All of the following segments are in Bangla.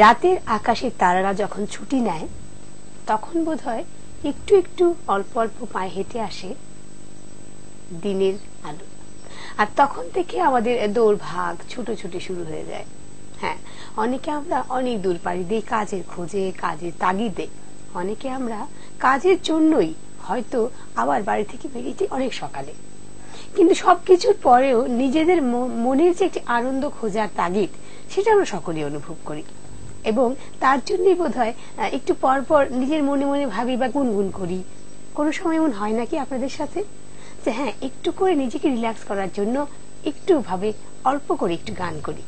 রাতের আকাশে তারারা যখন ছুটি নেয় তখন বোধহয় একটু একটু অল্প অল্প পায়ে হেঁটে আসে দিনের আলো, আর তখন থেকে আমাদের দৌড়ভাগ ছুটোছুটি শুরু হয়ে যায়। হ্যাঁ, অনেকে আমরা অনেক দূর পাড়ি দিই কাজের খোঁজে, কাজের তাগিদে। অনেকে আমরা কাজের জন্যই হয়তো আবার বাড়ি থেকে বেরিয়েছি অনেক সকালে, কিন্তু সবকিছুর পরেও নিজেদের মনের যে একটি আনন্দ খোঁজার তাগিদ, সেটা আমরা সকলেই অনুভব করি। এবং তার জন্যই বোধহয় একটু পর পর নিজের মনে মনে ভাবি বা গুনগুন করি। কোনো সময় এমন হয় নাকি আপনাদের সাথে যে হ্যাঁ, একটু করে নিজেকে রিল্যাক্স করার জন্য একটু ভাবে অল্প করে একটু গান করি।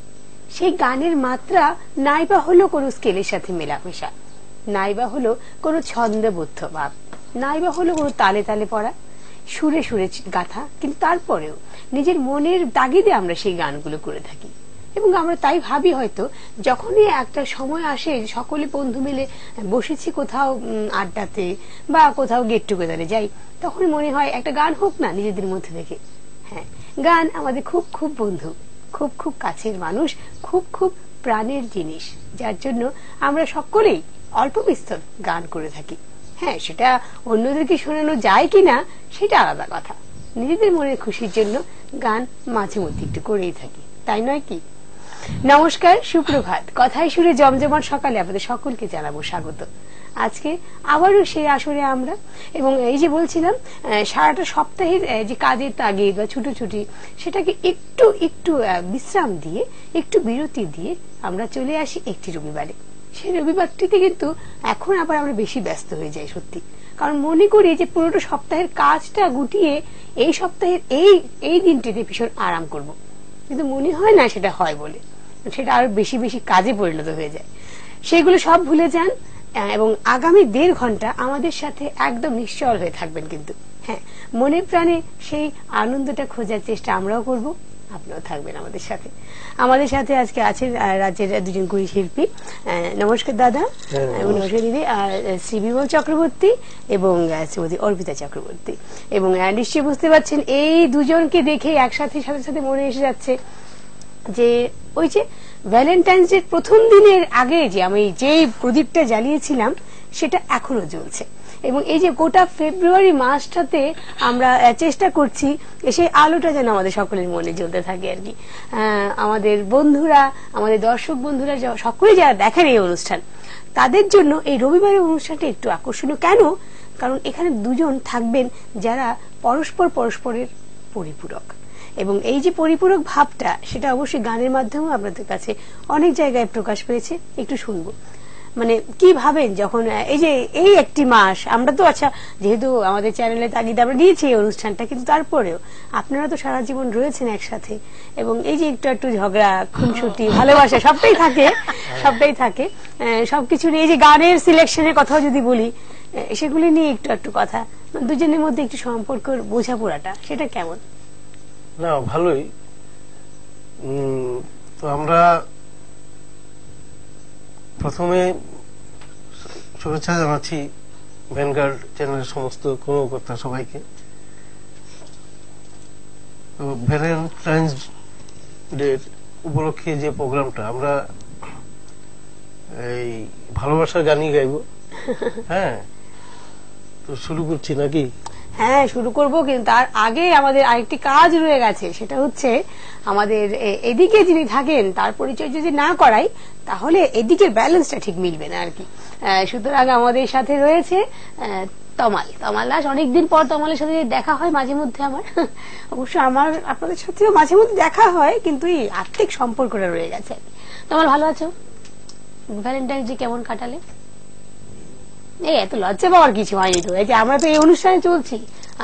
সেই গানের মাত্রা নাইবা হলো কোনো স্কেলের সাথে মেলামেশা, নাইবা হলো কোনো ছন্দবদ্ধ ভাব, নাইবা হলো কোনো তালে তালে পড়া, সুরে সুরে গাথা, কিন্তু তারপরেও নিজের মনের তাগিদে আমরা সেই গানগুলো করে থাকি। এবং আমরা তাই ভাবি হয়তো যখনই একটা সময় আসে সকলে বন্ধু মিলে বসেছি কোথাও আড্ডাতে বা কোথাও গেট টুগেদারে যাই, তখন মনে হয় একটা গান হোক না নিজেদের মধ্যে থেকে। হ্যাঁ, গান আমাদের খুব খুব বন্ধু, খুব খুব কাছের মানুষ, খুব খুব প্রাণের জিনিস, যার জন্য আমরা সকলেই অল্প বিস্তর গান করে থাকি। হ্যাঁ, সেটা অন্যদেরকে শোনানো যায় কিনা সেটা আলাদা কথা, নিজেদের মনের খুশির জন্য গান মাঝে মধ্যে একটু করেই থাকি, তাই নয় কি? নমস্কার, সুপ্রভাত। কথায় সুরে জমজমাট সকালে আপনাদের সকলকে জানাবো স্বাগত। আজকে আবারও সেই আসরে আমরা, এবং এই যে বলছিলাম সারাটা সপ্তাহের যে কাজের তাগিদ বা ছুটোছুটি, সেটাকে একটু একটু বিশ্রাম দিয়ে, একটু বিরতি দিয়ে আমরা চলে আসি একটি রবিবারে। সেই রবিবারটিতে কিন্তু এখন আবার আমরা বেশি ব্যস্ত হয়ে যাই সত্যি, কারণ মনে করি যে পুরোটা সপ্তাহের কাজটা গুটিয়ে এই সপ্তাহের এই দিনটিতে ভীষণ আরাম করব, কিন্তু মনে হয় না সেটা হয় বলে, সেটা আরো বেশি বেশি কাজে পরিণত হয়ে যায়। সেগুলো সব ভুলে যান এবং আগামী 1.5 ঘন্টা আমাদের সাথে একদম নিশ্চল হয়ে থাকবেন। কিন্তু হ্যাঁ, মনে প্রাণে সেই আনন্দটা খোঁজার চেষ্টা আমরাও করব, আপনিও থাকবেন আমাদের সাথে। আমাদের সাথে আজকে আছেন রাজ্যের দুজন গুণী শিল্পী। নমস্কার দাদা এবং নমস্কার দিদি। শ্রী বিমল চক্রবর্তী এবং শ্রীমতী অর্পিতা চক্রবর্তী। এবং নিশ্চয়ই বুঝতে পারছেন এই দুজনকে দেখে একসাথে সাথে সাথে মনে এসে যাচ্ছে যে ওই যে ভ্যালেন্টাইন্স ডে প্রথম দিনের আগে যে আমি যে প্রদীপটা জ্বালিয়েছিলাম সেটা এখনো জ্বলছে, এবং এই যে গোটা ফেব্রুয়ারি মাসটাতে আমরা চেষ্টা করছি সেই আলোটা যেন আমাদের সকলের মনে জ্বলতে থাকে আর কি। আমাদের বন্ধুরা, আমাদের দর্শক বন্ধুরা সকলে যারা দেখেন এই অনুষ্ঠান, তাদের জন্য এই রবিবারের অনুষ্ঠানটা একটু আকর্ষণীয়। কেন? কারণ এখানে দুজন থাকবেন যারা পরস্পরের পরিপূরক, এবং এই যে পরিপূরক ভাবটা সেটা অবশ্যই গানের মাধ্যমে আপনাদের কাছে অনেক জায়গায় প্রকাশ পেয়েছে। একটু শুনবো মানে কি ভাবেন যখন এই একটি মাস আমরা তো, আচ্ছা যেহেতু আমাদের চ্যানেলে তাগিদ আমরা দিয়েছি এই অনুষ্ঠানটা, কিন্তু তারপরেও আপনারা তো সারা জীবন রয়েছেন একসাথে, এবং এই যে একটু একটু ঝগড়া, খুনসুটি, ভালোবাসা সবটাই থাকে সবকিছু নিয়ে, এই যে গানের সিলেকশনের কথাও যদি বলি, সেগুলি নিয়ে একটু একটু কথা, দুজনের মধ্যে একটু সম্পর্ক বোঝাপড়াটা সেটা কেমন? না, ভালোই। তো আমরা প্রথমে শুভেচ্ছা জানাচ্ছি ভ্যানগার্ড চ্যানেলের সমস্ত কর্মকর্তা সবাইকে। তো ভ্যালেন্টাইন্স ডে উপলক্ষে যে প্রোগ্রামটা, আমরা এই ভালোবাসার গানই গাইব। হ্যাঁ, তো শুরু করছি নাকি? হ্যাঁ, শুরু করব, কিন্তু তার আগে আমাদের আরেকটি কাজ রয়ে গেছে, সেটা হচ্ছে আমাদের এদিকে যিনি থাকেন তার পরিচয় যদি না করাই তাহলে এদিকের ব্যালেন্সটা ঠিক মিলবে না আর কি। সুতরাং আমাদের সাথে রয়েছে তমাল দাস। অনেকদিন পর তমালের সাথে দেখা হয় মাঝে মধ্যে আমার, অবশ্য আমার আপনাদের সাথেও মাঝে মধ্যে দেখা হয়, কিন্তু এই আর্থিক সম্পর্কটা রয়ে গেছে। তমাল, ভালো আছো? ভ্যালেন্টাইন্স ডে কেমন কাটালে? এই এত লজ্জা পাওয়ার কিছু হয়নি তো, এই যে আমরা তো এই অনুষ্ঠানে চলছি।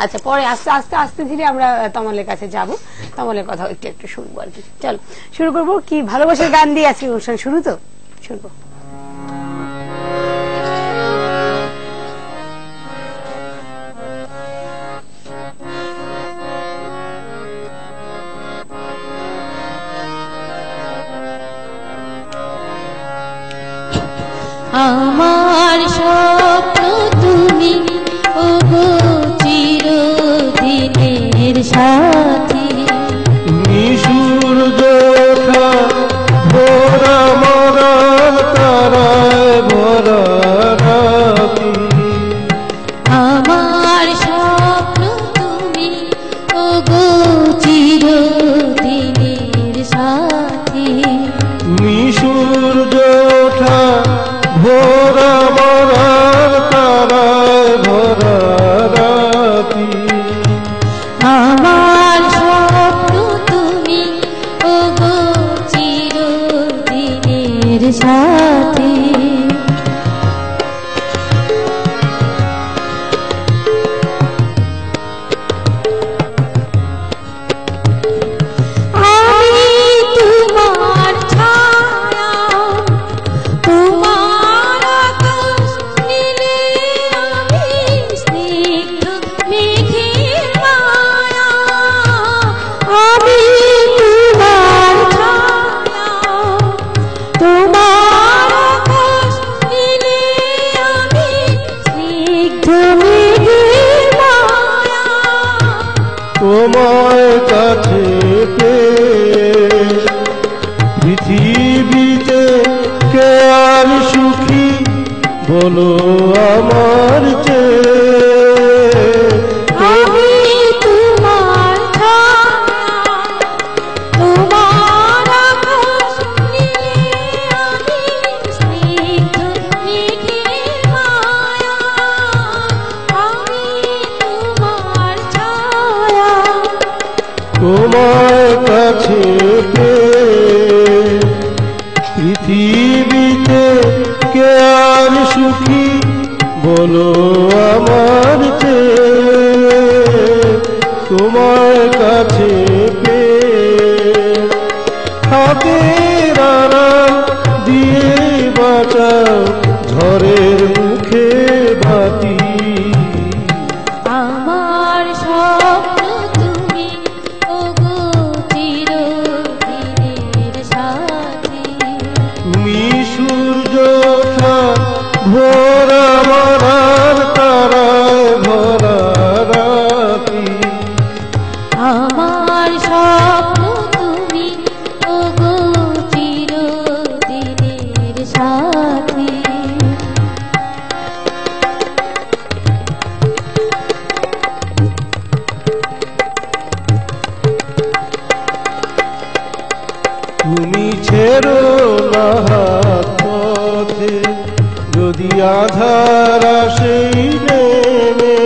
আচ্ছা, পরে আস্তে আস্তে আস্তে ধীরে আমরা তমালের কাছে যাব, তমালের কথা একটু একটু শুনবো আর কি। চল শুরু করবো কি ভালোবাসার গান দিয়ে আজকে অনুষ্ঠান শুরু, তো শুনবো। আমার স্বপ্ন তুমি, ওগো চিরদিনের সাথী, নিশুর দেখা ভোরা মরা সূর্য ওঠা ভোরা মরার তারায় ভরা রাতি। আমার স্বপ্ন তুমি ওগো চিরদিনের সাথী। তোমার কাছে পৃথিবীতে কে আর সুখী বলো আমার চেয়ে। আমি তোমার তোমার আকাশ নীলে আমি স্নিগ্ধ মেঘের মায়া। আমি তোমার ছায়া। তোমার কাছে পৃথিবীতে কে আর সুখী বলো আমার চেয়ে। তোমার কাছে হাতের আড়াল দিয়ে বাঁচাও ঝড়ের মুখে বাতি। আমার স্বপ্ন তুমি ওগো চিরদিনের সাথী। তুমি সূর্য ওঠা ভোরা মরার তারায় ভরা রাতি। আমার স্বপ্ন তুমি ওগো চিরদিনের সাথী। তুমি ছেড়ো না হাত পথে যদি আধার আসেই নেমে।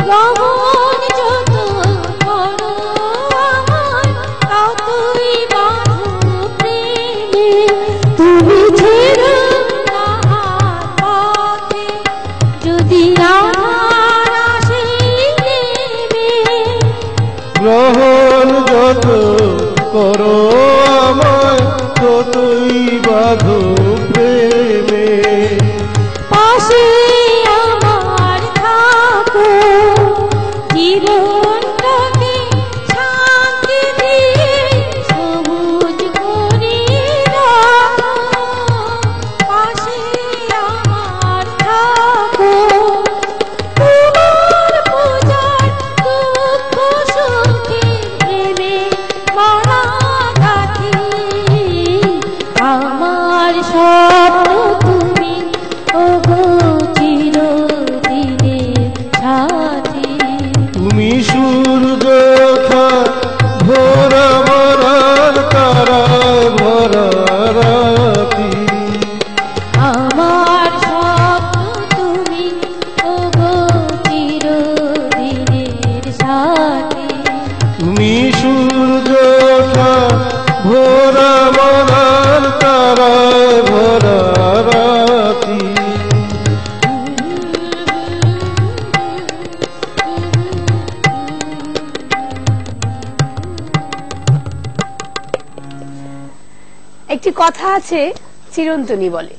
গমন যত করো আমার ততই বাঁধো প্রেমে। তুমি ছেড়ো না হাত পথে যদি আধার আসে নেমে। গ্রহণ যত করো আমায় ততই বাঁধো প্রেমে। পাশে আমার থাকো জীবনটাকে শান্তি দিয়ে সবুজ করে রাখো। পাশে আমার থাকো তোমার পূজার দুঃখ সুখে প্রেমে মরা গাথি। আমার স্বপ্ন তুমি ওগো চিরদিনের সাথী। তুমি সূর্য ওঠা ভোরা মরার তারায় ভরা রাতি। আমার স্বপ্ন তুমি ওগো চিরদিনের সাথী। তুমি সূর্য ওঠা ভোরা মরার তারায় ভরা রাতি। একটি কথা আছে চিরন্তনী বলে।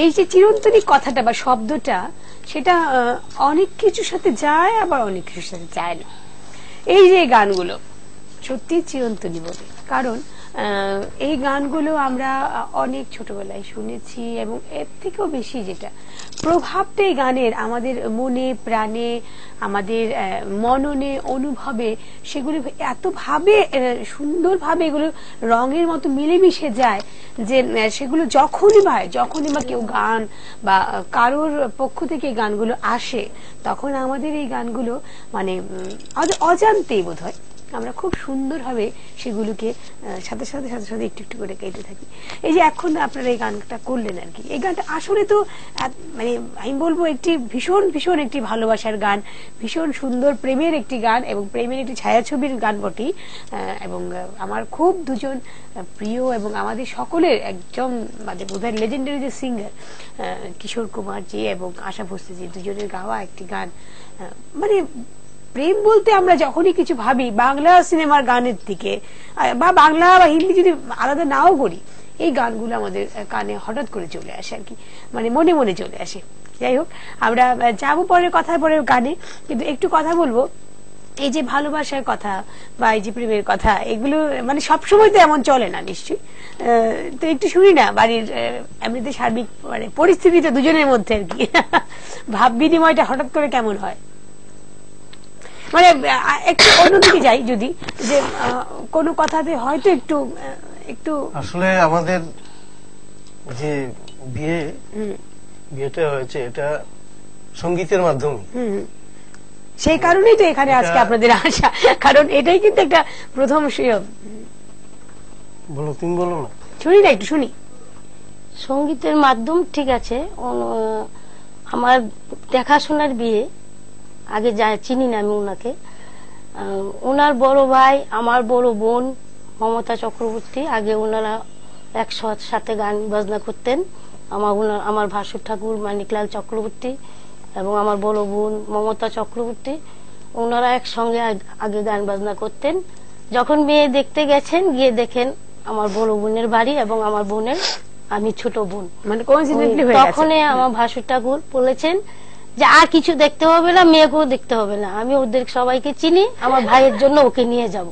এই যে চিরন্তনী কথাটা বা শব্দটা সেটা অনেক কিছুর সাথে যায় আবার অনেক কিছুর সাথে যায় না। এই যে গানগুলো সত্যি চিরন্তনী বলে, কারণ এই গানগুলো আমরা অনেক ছোটবেলায় শুনেছি এবং এর থেকেও বেশি যেটা প্রভাবটা এই গানের আমাদের মনে প্রাণে আমাদের মননে অনুভবে সেগুলো এত ভাবে সুন্দরভাবে এগুলো রঙের মতো মিলেমিশে যায় যে সেগুলো যখনই বা কেউ গান বা কারোর পক্ষ থেকে এই গানগুলো আসে তখন আমাদের এই গানগুলো মানে অজান্তেই বোধহয় আমরা খুব সুন্দরভাবে সেগুলোকে সাথে সাথে সাথে সাথে একটু একটু করে কেটে থাকি। এই যে এখন আপনারা এই গানটা করলেন আর কি, এই গানটা আসলে তো মানে আমি বলবো একটি ভীষণ ভীষণ একটি ভালোবাসার গান, ভীষণ সুন্দর প্রেমের একটি গান এবং প্রেমের একটি ছায়াছবির গান বটেই। এবং আমার খুব দুজন প্রিয় এবং আমাদের সকলের একদম মানে বোধহয় লেজেন্ডারি যে সিঙ্গার কিশোর কুমার জি এবং আশা ভোসলে জি দুজনের গাওয়া একটি গান। মানে প্রেম বলতে আমরা যখনই কিছু ভাবি বাংলা সিনেমার গানের দিকে বা বাংলা বা হিন্দি যদি আলাদা নাও করি, এই গানগুলো আমাদের কানে হঠাৎ করে চলে আসে আর কি, মানে মনে মনে চলে আসে। যাই হোক, আমরা যাবো পরের কথা, পরের গানে, কিন্তু একটু কথা বলবো এই যে ভালোবাসার কথা বা এই যে প্রেমের কথা, এগুলো মানে সবসময় তো এমন চলে না নিশ্চয়ই। তো একটু শুনি না বাড়ির এমনিতে সার্বিক মানে পরিস্থিতিটা দুজনের মধ্যে আর কি ভাব বিনিময়টা হঠাৎ করে কেমন হয়, মানে একটু অন্যদিকে যাই যদি, যে কোনো কথাতে হয়তো একটু একটু আসলে আমাদের যে বিয়েটা হয়েছে এটা সঙ্গীতের মাধ্যমে, সেই কারণেই তো এখানে আজকে আপনাদের আসা, কারণ এটাই কিন্তু একটা প্রথম। বলো, তুমি বলো না, শুনি না, একটু শুনি। সঙ্গীতের মাধ্যম ঠিক আছে, আমার দেখাশোনার বিয়ে, আগে চিনি না আমি ওনাকে। ওনার বড় ভাই আমার বড় বোন মমতা চক্রবর্তী, আগে ওনারা একসাথে গান বাজনা করতেন। আমার ভাসুর ঠাকুর মানিকলাল চক্রবর্তী এবং আমার বড় বোন মমতা চক্রবর্তী, ওনারা একসঙ্গে আগে গান বাজনা করতেন। যখন মেয়ে দেখতে গেছেন, গিয়ে দেখেন আমার বড় বোনের বাড়ি এবং আমার বোনের আমি ছোট বোন, মানে তখনই আমার ভাসুর ঠাকুর বলেছেন যে আর কিছু দেখতে হবে না, মেয়েকেও দেখতে হবে না, আমি ওদের সবাইকে চিনি, আমার ভাইয়ের জন্য ওকে নিয়ে যাব।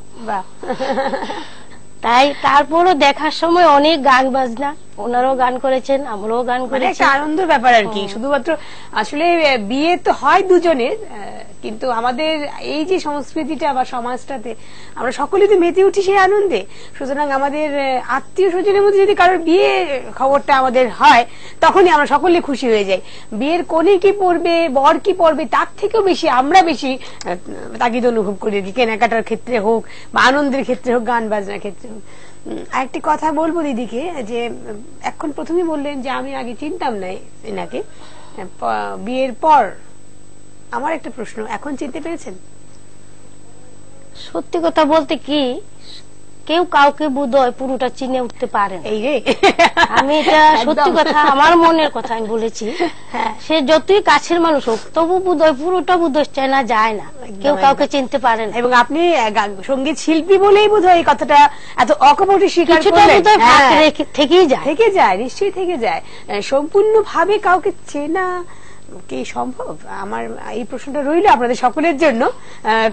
তাই তারপরও দেখার সময় অনেক গান বাজনা, ওনারাও গান করেছেন, আমরাও গান করেছি, একটা আনন্দের ব্যাপার আর কি। শুধুমাত্র আসলে বিয়ে তো হয় দুজনের, কিন্তু আমাদের এই যে সংস্কৃতিটা বা সমাজটাতে আমরা সকলে তো মেতে উঠি সেই আনন্দে। সুতরাং আমাদের আত্মীয় স্বজনের মধ্যে যদি কারোর বিয়ে খবরটা আমাদের হয়, তখনই আমরা সকলে খুশি হয়ে যাই। বিয়ের কোণে কি পড়বে, বর কি পড়বে, তার থেকেও বেশি আমরা বেশি তাগিদ অনুভব করি, কেনাকাটার ক্ষেত্রে হোক বা আনন্দের ক্ষেত্রে হোক, গান বাজনার ক্ষেত্রে হোক। আরেকটি কথা বলবো দিদিকে, যে এখন প্রথমে বললেন যে আমি আগে চিনতাম না এনাকে, বিয়ের পর আমার একটা প্রশ্ন, এখন চিনতে পেরেছেন? সত্যি কথা বলতে কি, কেউ কাউকে বোধহয় পুরোটা চিনে উঠতে পারে না। এই রে, আমি এটা সত্যি কথা, আমার মনের কথা আমি বলেছি। সে যতই কাছের মানুষ হোক, তবু বোধহয় পুরোটা বোধহয় চেনা যায় না, কেউ কাউকে চিনতে পারে না। এবং আপনি সঙ্গীত শিল্পী বলেই বোধহয় এই কথাটা এত অকপটে স্বীকার করলেন। থেকে যায়, নিশ্চয়ই থেকে যায়। সম্পূর্ণভাবে কাউকে চেনা কি সম্ভব? আমার এই প্রশ্নটা রইল আপনাদের সকলের জন্য।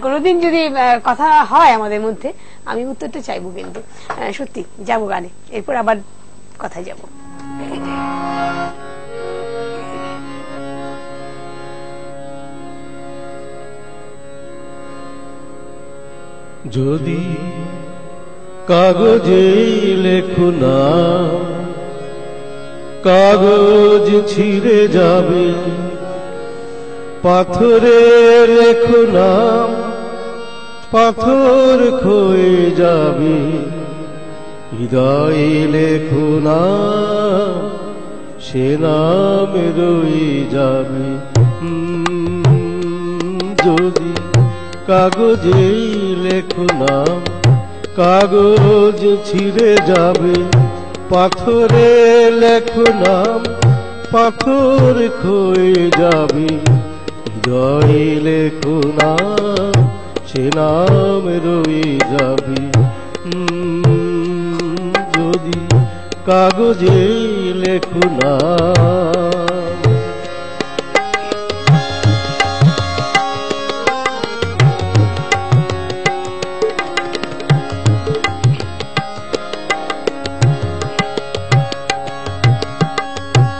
কোনোদিন যদি কথা হয় আমাদের মধ্যে, আমি উত্তরটা চাইবো। কিন্তু সত্যি যাবো গানে, এরপর আবার কথায় যাব। যদি কাগজে লেখো না, কাগজ ছিঁড়ে যাবে, পাথরে লেখো না, পাথর ক্ষয়ে যাবে, হৃদয়ে লেখো না, সে নাম রয়ে যাবে। যদি কাগজে লেখো না, কাগজ ছিঁড়ে যাবে, পাথরে লেখো নাম, পাথর ক্ষয়ে যাবে, হৃদয়ে লেখো নাম, সে নাম রয়ে যাবে। যদি কাগজে লেখো না।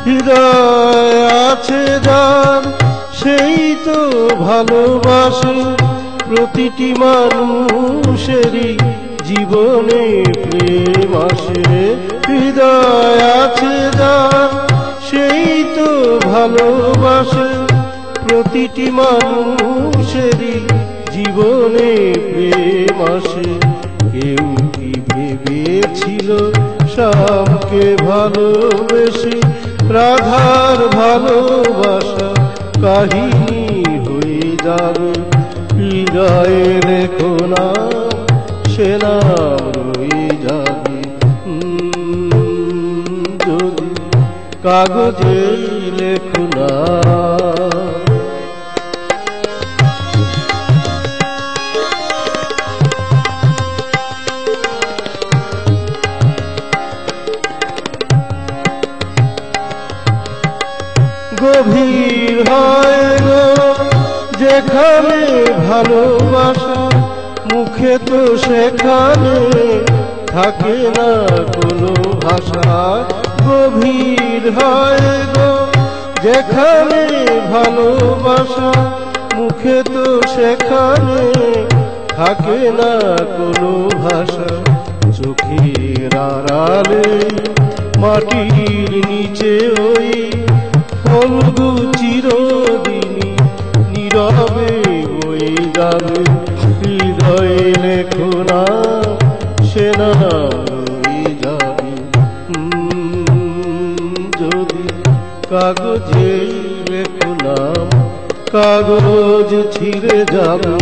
হৃদয় আছে যার, সেই তো ভালোবাসে, প্রতিটি মানুষেরই জীবনে প্রেম আসে। হৃদয় আছে যার, সেই তো ভালোবাসে, প্রতিটি মানুষেরই জীবনে প্রেম আসে। কেউ কি ভেবেছিল শ্যামকে ভালোবেসে রাধার ভালোবাসা কাহিনী হয়ে যাবে। হৃদয়ে লেখো না সে নাম রয়ে যাবে। যদি কাগজে লেখো না। গভীর হয় গো যেখানে ভালোবাসা, মুখে তো সেখানে থাকে না কোনো ভাষা। গভীর হয় গো যেখানে ভালোবাসা, মুখে তো সেখানে থাকে না কোনো ভাষা। চোখের আড়ালে মাটির নিচে ওই ফলগু চিরদিনই নীরবে বয়ে যাবে। হৃদয়ে লেখো না সে নাম রয়ে যাবে। যদি কাগজে লেখো না, কাগজ ছিঁড়ে যাবে।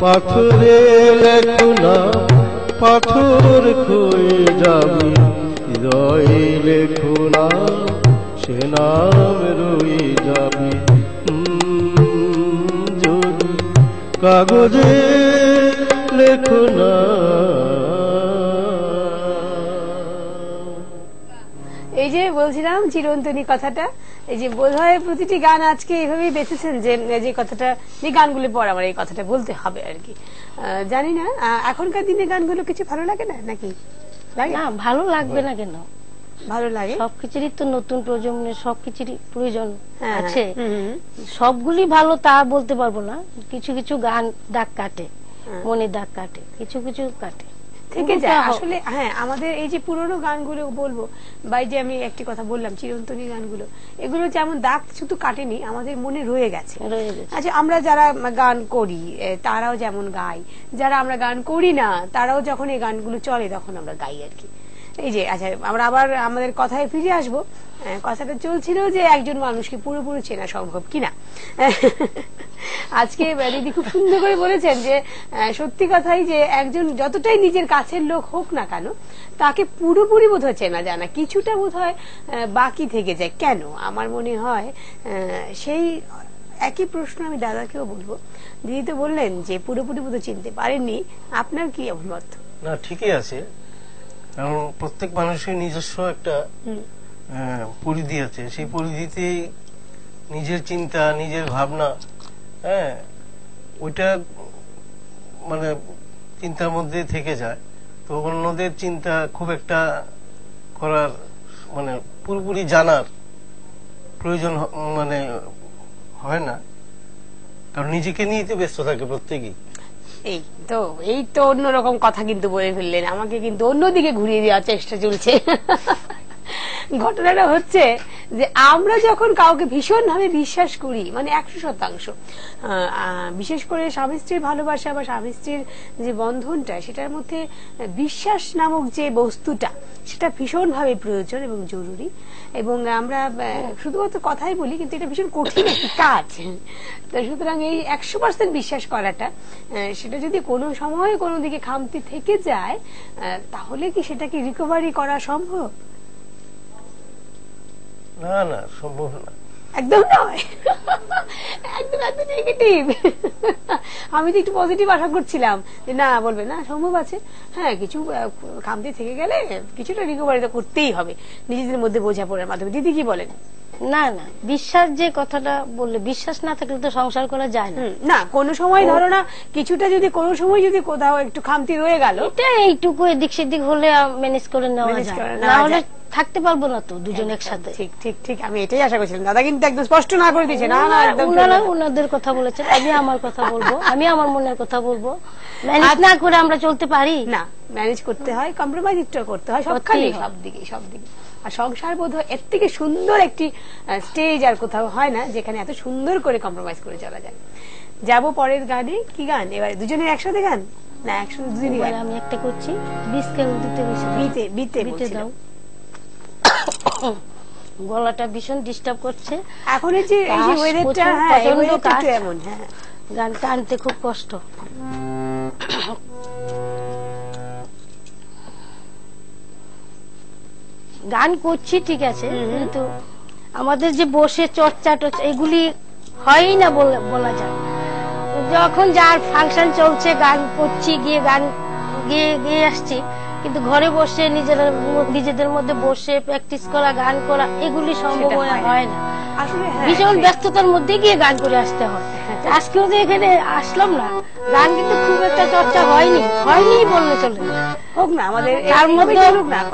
পাথরে লেখো না, পাথর ক্ষয়ে যাবে। হৃদয়ে লেখো না সে নাম রয়ে যাবে। যদি কাগজে লেখো না। এই যে বলছিলাম চিরন্তনী কথাটা, এই যে বোধহয় প্রতিটি গান আজকে এইভাবেই বেঁচেছেন যে যে কথাটা, যে গানগুলো পর আমার এই কথাটা বলতে হবে আর কি। জানি না এখনকার দিনে গানগুলো কিছু ভালো লাগে না নাকি? লাগে না, ভালো লাগবে না কেন? ভালো লাগে। সবকিছুরই তো নতুন প্রজন্মের সবকিছুরই প্রয়োজন হ্যাঁ, আছে। হুম। সবগুলি ভালো তা বলতে পারবো না। কিছু কিছু গান দাগ কাটে, মনে দাগ কাটে, কিছু কিছু কাটে থেকে যায় আসলে। হ্যাঁ, আমাদের এই যে পুরোনো গানগুলো বলবো, বা এই যে আমি একটি কথা বললাম চিরন্তনী গানগুলো, এগুলো যেমন দাগ শুধু কাটেনি, আমাদের মনে রয়ে গেছে। আচ্ছা, আমরা যারা গান করি তারাও যেমন গাই, যারা আমরা গান করি না তারাও যখন এই গানগুলো চলে তখন আমরা গাই আর কি। এই যে আচ্ছা, আমরা আবার আমাদের কথায় ফিরে আসবো। কথাটা চলছিল যে একজন মানুষকে পুরোপুরি চেনা সম্ভব কিনা। আজকে দিদি খুব সুন্দর করে বলেছেন যে সত্যি কথাই যে একজন যতটাই নিজের কাছের লোক হোক না কেন, তাকে পুরোপুরি বোধহয় চেনা যায় না, কিছুটা বোধহয় বাকি থেকে যায়। কেন? আমার মনে হয় সেই একই প্রশ্ন আমি দাদাকেও বলবো। দিদি তো বললেন যে পুরোপুরি বোধহয় চিনতে পারেননি, আপনার কি অভিমত? না, ঠিকই আছে, কারণ প্রত্যেক মানুষের নিজস্ব একটা পরিধি আছে। সেই পরিধিতে নিজের চিন্তা, নিজের ভাবনা, হ্যাঁ, ওইটা মানে চিন্তার মধ্যে থেকে যায়। তো অন্যদের চিন্তা খুব একটা করার মানে পুরোপুরি জানার প্রয়োজন মানে হয় না, কারণ নিজেকে নিয়ে তো ব্যস্ত থাকে প্রত্যেকেই। এই তো অন্যরকম কথা কিন্তু বলে ফেললেন, আমাকে কিন্তু অন্যদিকে ঘুরিয়ে দেওয়ার চেষ্টা চলছে। ঘটনাটা হচ্ছে যে আমরা যখন কাউকে ভীষণ ভাবে বিশ্বাস করি, মানে 100%, বিশেষ করে স্বামী স্ত্রীর ভালোবাসা বা স্বামী স্ত্রীর যে বন্ধনটা, সেটার মধ্যে বিশ্বাস নামক যে বস্তুটা, সেটা ভীষণ ভাবে প্রয়োজন এবং জরুরি। এবং আমরা শুধুমাত্র কথাই বলি, কিন্তু এটা ভীষণ কঠিন একটি কাজ। তো সুতরাং এই 100% বিশ্বাস করাটা, সেটা যদি কোনো সময় কোনো দিকে খামতি থেকে যায়, তাহলে কি সেটা কি রিকভারি করা সম্ভব? না না, সম্ভব না, একদম নয়। একদম এত নেগেটিভ। আমি তো একটু পজিটিভ আশা করছিলাম যে না, বলবে না সম্ভব আছে। হ্যাঁ, কিছু খামতি থেকে গেলে কিছুটা রিকভারি তো করতেই হবে নিজেদের মধ্যে বোঝাপড়ার মাধ্যমে। দিদি কি বলেন? না না, বিশ্বাস যে কথাটা বললে, বিশ্বাস না থাকলে তো সংসার করা যায় না। না, কোনো সময় ধরো না, কিছুটা যদি কোনো সময় যদি কোথাও একটু খামতি রয়ে গেল, এটা এইটুকু এদিক সেদিক হলে ম্যানেজ করে নেওয়া যায়, না হলে থাকতে পারবো না তো দুজন একসাথে। ঠিক ঠিক ঠিক, আমি এটাই আশা করছিলাম। দাদা কিন্তু একদম স্পষ্ট না করে দিয়েছে। না না, ওনারা ওনাদের কথা বলেছেন, আমি আমার কথা বলবো, আমি আমার মনের কথা বলবো। ম্যানেজ না করে আমরা চলতে পারি না, ম্যানেজ করতে হয়, কম্প্রোমাইজ একটু করতে হয়, সবখানে, সব দিকে সব দিকে। আর সংসার বোধ হয় এর থেকে সুন্দর একটি স্টেজ আর কোথাও হয় না, যেখানে এত সুন্দর করে কম্প্রোমাইজ করে চলা যায়। যাব পরের গানে। কি গান এবার? দুজনের একসাথে গান না একসাথে দুজনই গান? আমি একটা করছি, বিস্কে দিতে বিতে বিতে বিতে দাও। গলাটা ভীষণ ডিস্টার্ব করছে এখন, এই যে ওয়েদারটা, হ্যাঁ এই ওয়েদারটা একটু এমন, হ্যাঁ গানটা আনতে খুব কষ্ট। গান করছি ঠিক আছে, কিন্তু আমাদের যে বসে চর্চা টর্চা এগুলি হয়ই না বলা যায়। যখন যার ফাংশন চলছে গান করছি, গিয়ে গান গিয়ে আসছি, কিন্তু ঘরে বসে নিজেদের মধ্যে বসে প্র্যাকটিস করা, গান করা এগুলি সম্ভব হয় না। আসলে ভীষণ ব্যস্ততার মধ্যে গিয়ে গান করে আসতে হয়। আজকেও যে এখানে আসলাম না, গান কিন্তু খুব একটা চর্চা হয়নি বললে চলে, হোক না আমাদের তার মধ্যে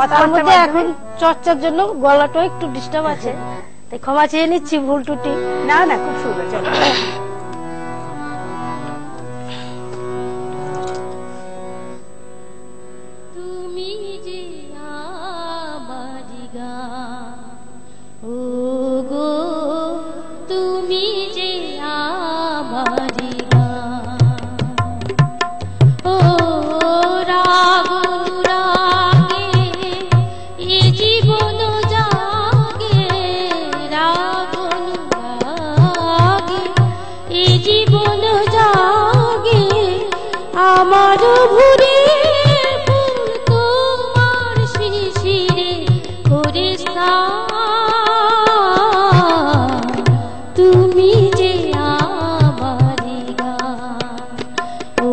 কথার মধ্যে এখন চর্চার জন্য গলাটাও একটু ডিস্টার্ব আছে, তাই ক্ষমা চেয়ে নিচ্ছি ভুল টুটি। না না, খুব সুন্দর। চলো। তুমি যে আমারি গান, ও গো তুমি যে আমারি গান, ও রাগ রাগে এ জীবন জাগে, রাগ রাগে এ জীবন জাগে, আমার ভুরে তুমি যে আমারি গান, ও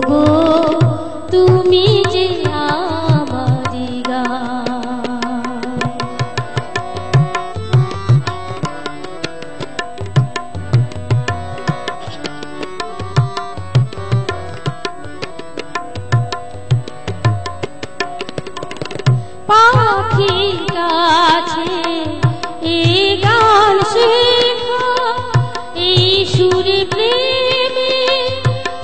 গো তুমি যে আমারি গান। পাখি কাছে এই গান শেখা, এই সুরে প্রেমে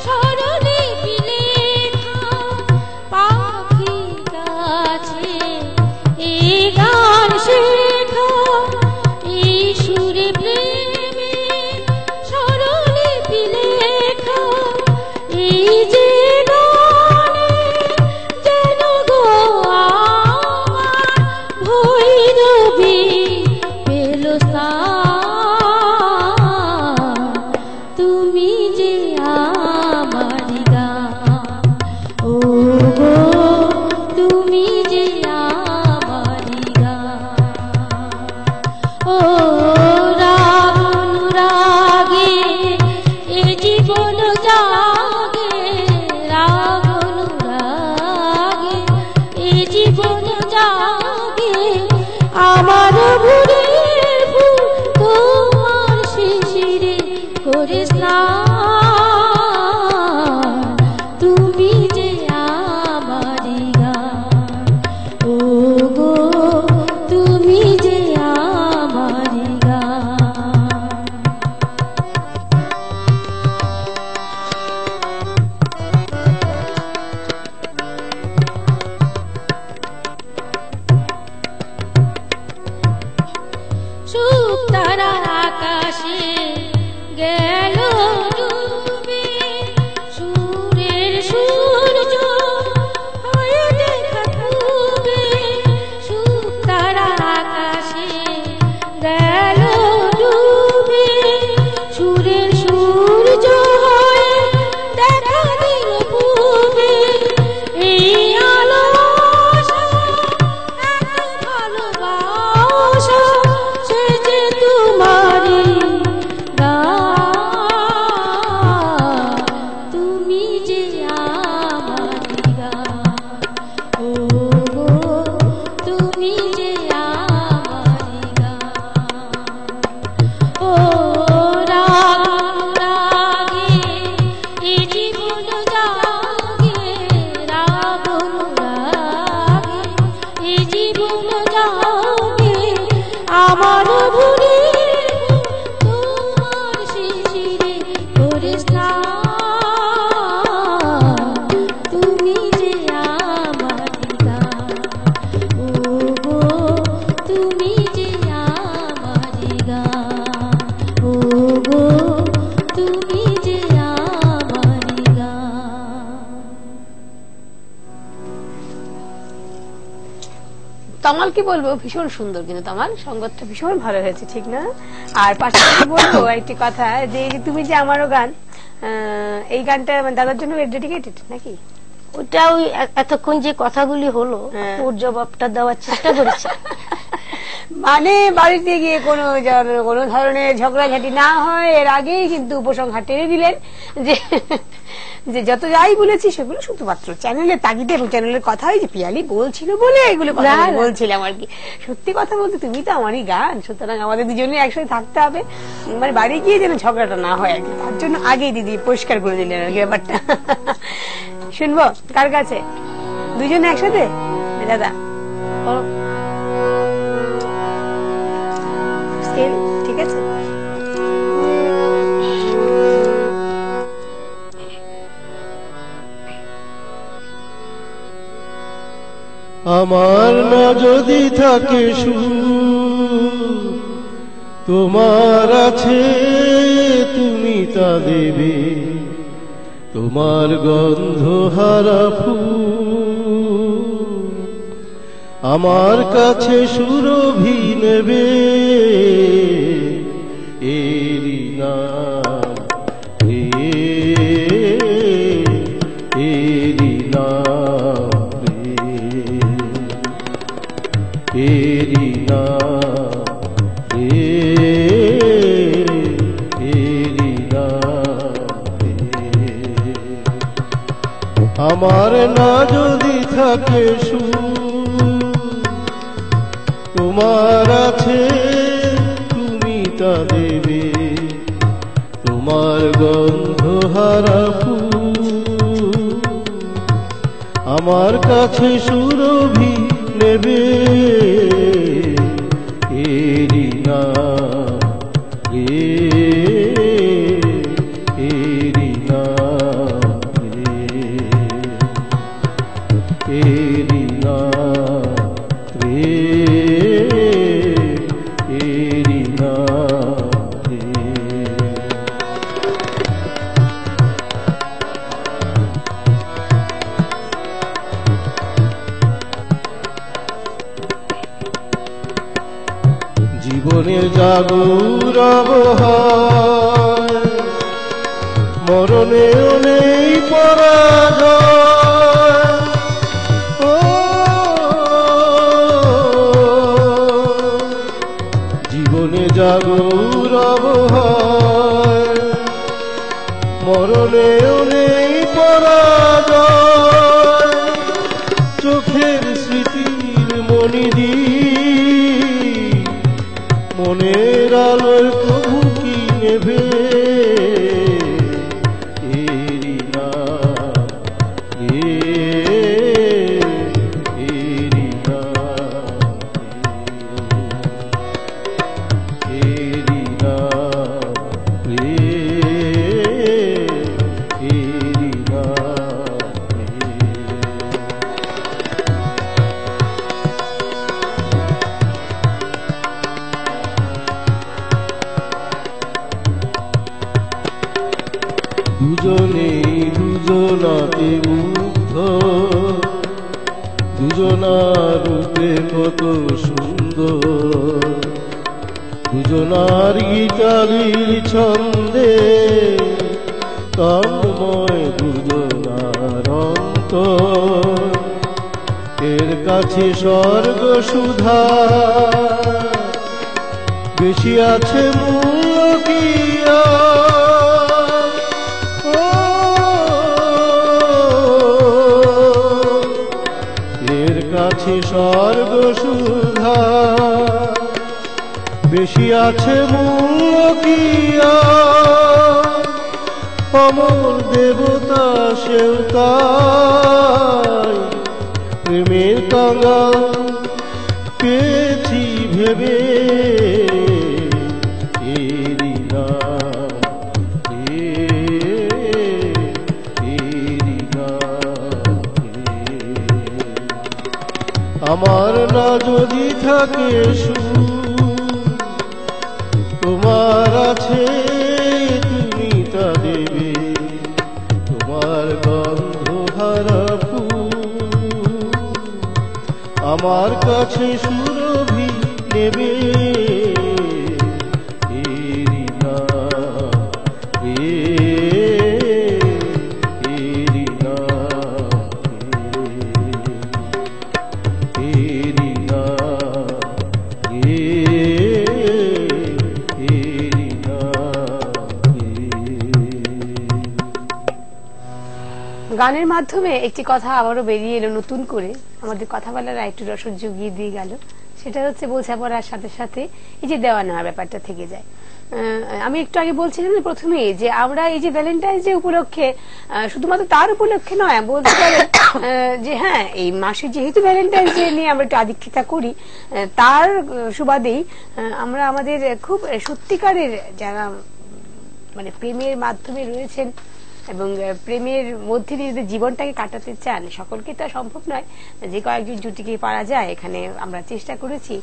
স্মরণে লেখা, পাখি কাছে এই গান শেখা, এই সুরে প্রেমে স্মরণে লেখা, এই যে গানে যেন গো আমার ভৈরবী পেল তুমি যে আমারি গান, ও গো তুমি যে আমারি গান, ও রাগ রাগে এ জীবন জাগে, রাগ রাগে এ জীবন জাগে, আমার ভুরে তোমার শিশিরে করে স্নান, তুমি যে আমারি গান, ও গো তুমি যে আমারি গান। শুকতারা আকাশে গেল ডুবে, সুরের সূর্য হয়ে দেখা ডুবে, শুকতারা আকাশে গেল ডুবে, সুরের সূর্য হয়ে দেখা দিল ডুবে, এই আলো এত ভালোবাসা সে যে তোমার তমালকে বলবো ভীষণ সুন্দর, কিন্তু তমাল সঙ্গতটা ভীষণ ভালো হয়েছে, ঠিক না? আর পাশাপাশি বলবো একটি কথা, যে তুমি যে আমারও গান, এই গানটা দাদার জন্য ডেডিকেটেড নাকি? ওটা ওই এতক্ষণ যে কথাগুলি হলো ওর জবাবটা দেওয়ার চেষ্টা করেছি। মানে বাড়িতে গিয়ে কোনো ধরনের ঝগড়াঝাটি না হয় এর আগেই কিন্তু উপসংহার টেনে দিলেন যে যত যাই বলেছি সেগুলো শুধুমাত্র চ্যানেলের তাগিদে এবং চ্যানেলের কথাই, যে পিয়ালি বলছিল বলে এগুলো কথা বলছিলাম আর কি। সত্যি কথা বলতে তুমি তো আমারই গান, সুতরাং আমাদের দুজনে একসাথে থাকতে হবে, মানে বাড়ি গিয়ে যেন ঝগড়াটা না হয় আর কি, তার জন্য আগেই দিদি পরিষ্কার করে দিলেন আর কি ব্যাপারটা। শুনবো কার কাছে? দুজনে একসাথে দাদা ঠিক আছে। আমার না যদি থাকে সুর, তোমার আছে তুমি তা দেবে, তোমার গন্ধ হারা ফুল আমার কাছে সুরভি নেবে, এরি নাম এরি নাম এরি নাম এরি নাম। আমার না যদি থাকে সুর, তোমার আছে তুমি তা দেবে, তোমার গন্ধ হারা ফুল আমার কাছে সুরভি নেবে, এরি নাম এরি নাম এরি নাম এরি নাম। জীবনের জাগর আবহাওয়ায় মরণেও নেই পরাজয়, ও জীবনে জাগর আবহাওয়ায় মরণেও নেই পরাজয়, চোখের স্মৃতির মণিদি মনের আলোয় প্রভু কি নেবে, এরি নাম এরি নাম এরি নাম এরি দুজনেই দুজনাতে মুগ্ধ, দুজনার রূপে কত সুন্দর, দুজনার গীতালির ছন্দে তন্ময় দুজনার অন্তর, এর কাছে স্বর্গ সুধা বেশি আছে মূল্য কি এর কাছে স্বর্গ সুধা বেশি আছে মূল্য কি অমর দেবতা সেও তাই প্রেমের কাঙ্গাল পেয়েছি ভেবে, এরি নাম এরি নাম। আমার না যদি থাকে সুর, তোমার আছে তুমি তা দেবে, তোমার গন্ধ হারা ফুল আমার কাছে সুরভি নেবে এরি না এরি না এরি না এরি না। গানের মাধ্যমে একটি কথা আবারও বেরিয়ে এলো নতুন করে, আমাদের কথা বলার একটু রসদ জুগিয়ে দিয়ে গেল। সেটা হচ্ছে বোঝাপড়ার সাথে সাথে এই যে দেওয়া নেওয়ার ব্যাপারটা থেকে যায়। আমি একটু আগে বলছিলাম প্রথমেই যে আমরা এই যে ভ্যালেন্টাইন্স ডে উপলক্ষে, শুধুমাত্র তার উপলক্ষে নয়, বলতে পারেন যে হ্যাঁ এই মাসে যেহেতু ভ্যালেন্টাইন্স ডে নিয়ে আমরা একটু আধিক্যতা করি, তার সুবাদেই আমরা আমাদের খুব সত্যিকারের যারা মানে প্রেমের মাধ্যমে রয়েছেন এবং প্রেমের মধ্যে নিজেদের জীবনটাকে কাটাতে চান, সকলকে তা সম্ভব নয়, যে কয়েকজন জুটিকে পারা যায় এখানে আমরা চেষ্টা করেছি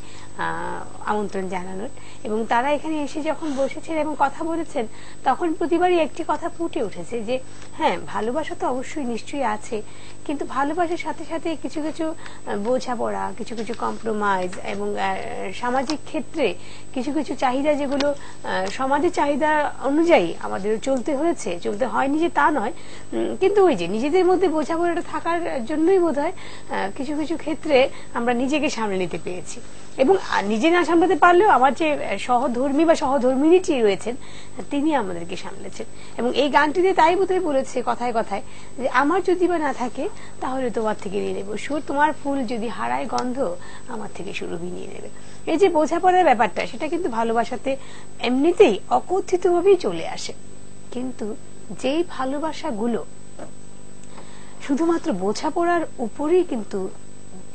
আমন্ত্রণ জানানোর। এবং তারা এখানে এসে যখন বসেছেন এবং কথা বলেছেন, তখন প্রতিবারই একটি কথা ফুটে উঠেছে যে হ্যাঁ ভালোবাসা তো অবশ্যই নিশ্চয়ই আছে, কিন্তু ভালোবাসার সাথে সাথে কিছু কিছু বোঝাপড়া, কিছু কিছু কম্প্রোমাইজ এবং সামাজিক ক্ষেত্রে কিছু কিছু চাহিদা, যেগুলো সমাজের চাহিদা অনুযায়ী আমাদের চলতে হয়েছে, চলতে হয়নি যে তা নয়, কিন্তু ওই যে নিজেদের মধ্যে বোঝাপড়াটা থাকার জন্যই বোধহয় কিছু কিছু ক্ষেত্রে আমরা নিজেকে সামলে নিতে পেরেছি। এবং নিজে না সামলাতে পারলেও আমার যে সহধর্মী বা সহধর্মিনীটি রয়েছেন তিনি আমাদেরকে সামলেছেন। এবং এই গানটিতে তাই বোধহয় বলেছে কথায় কথায় যে আমার যদি বা না থাকে তাহলে তোমার থেকে নিয়ে নেবো সুর, তোমার ফুল যদি হারায় গন্ধ আমার থেকে সুরভি নিয়ে নেবে। এই যে বোঝাপড়ার ব্যাপারটা, সেটা কিন্তু ভালোবাসাতে এমনিতেই অকথিতভাবেই চলে আসে, কিন্তু যেই ভালোবাসাগুলো শুধুমাত্র বোঝাপড়ার উপরেই কিন্তু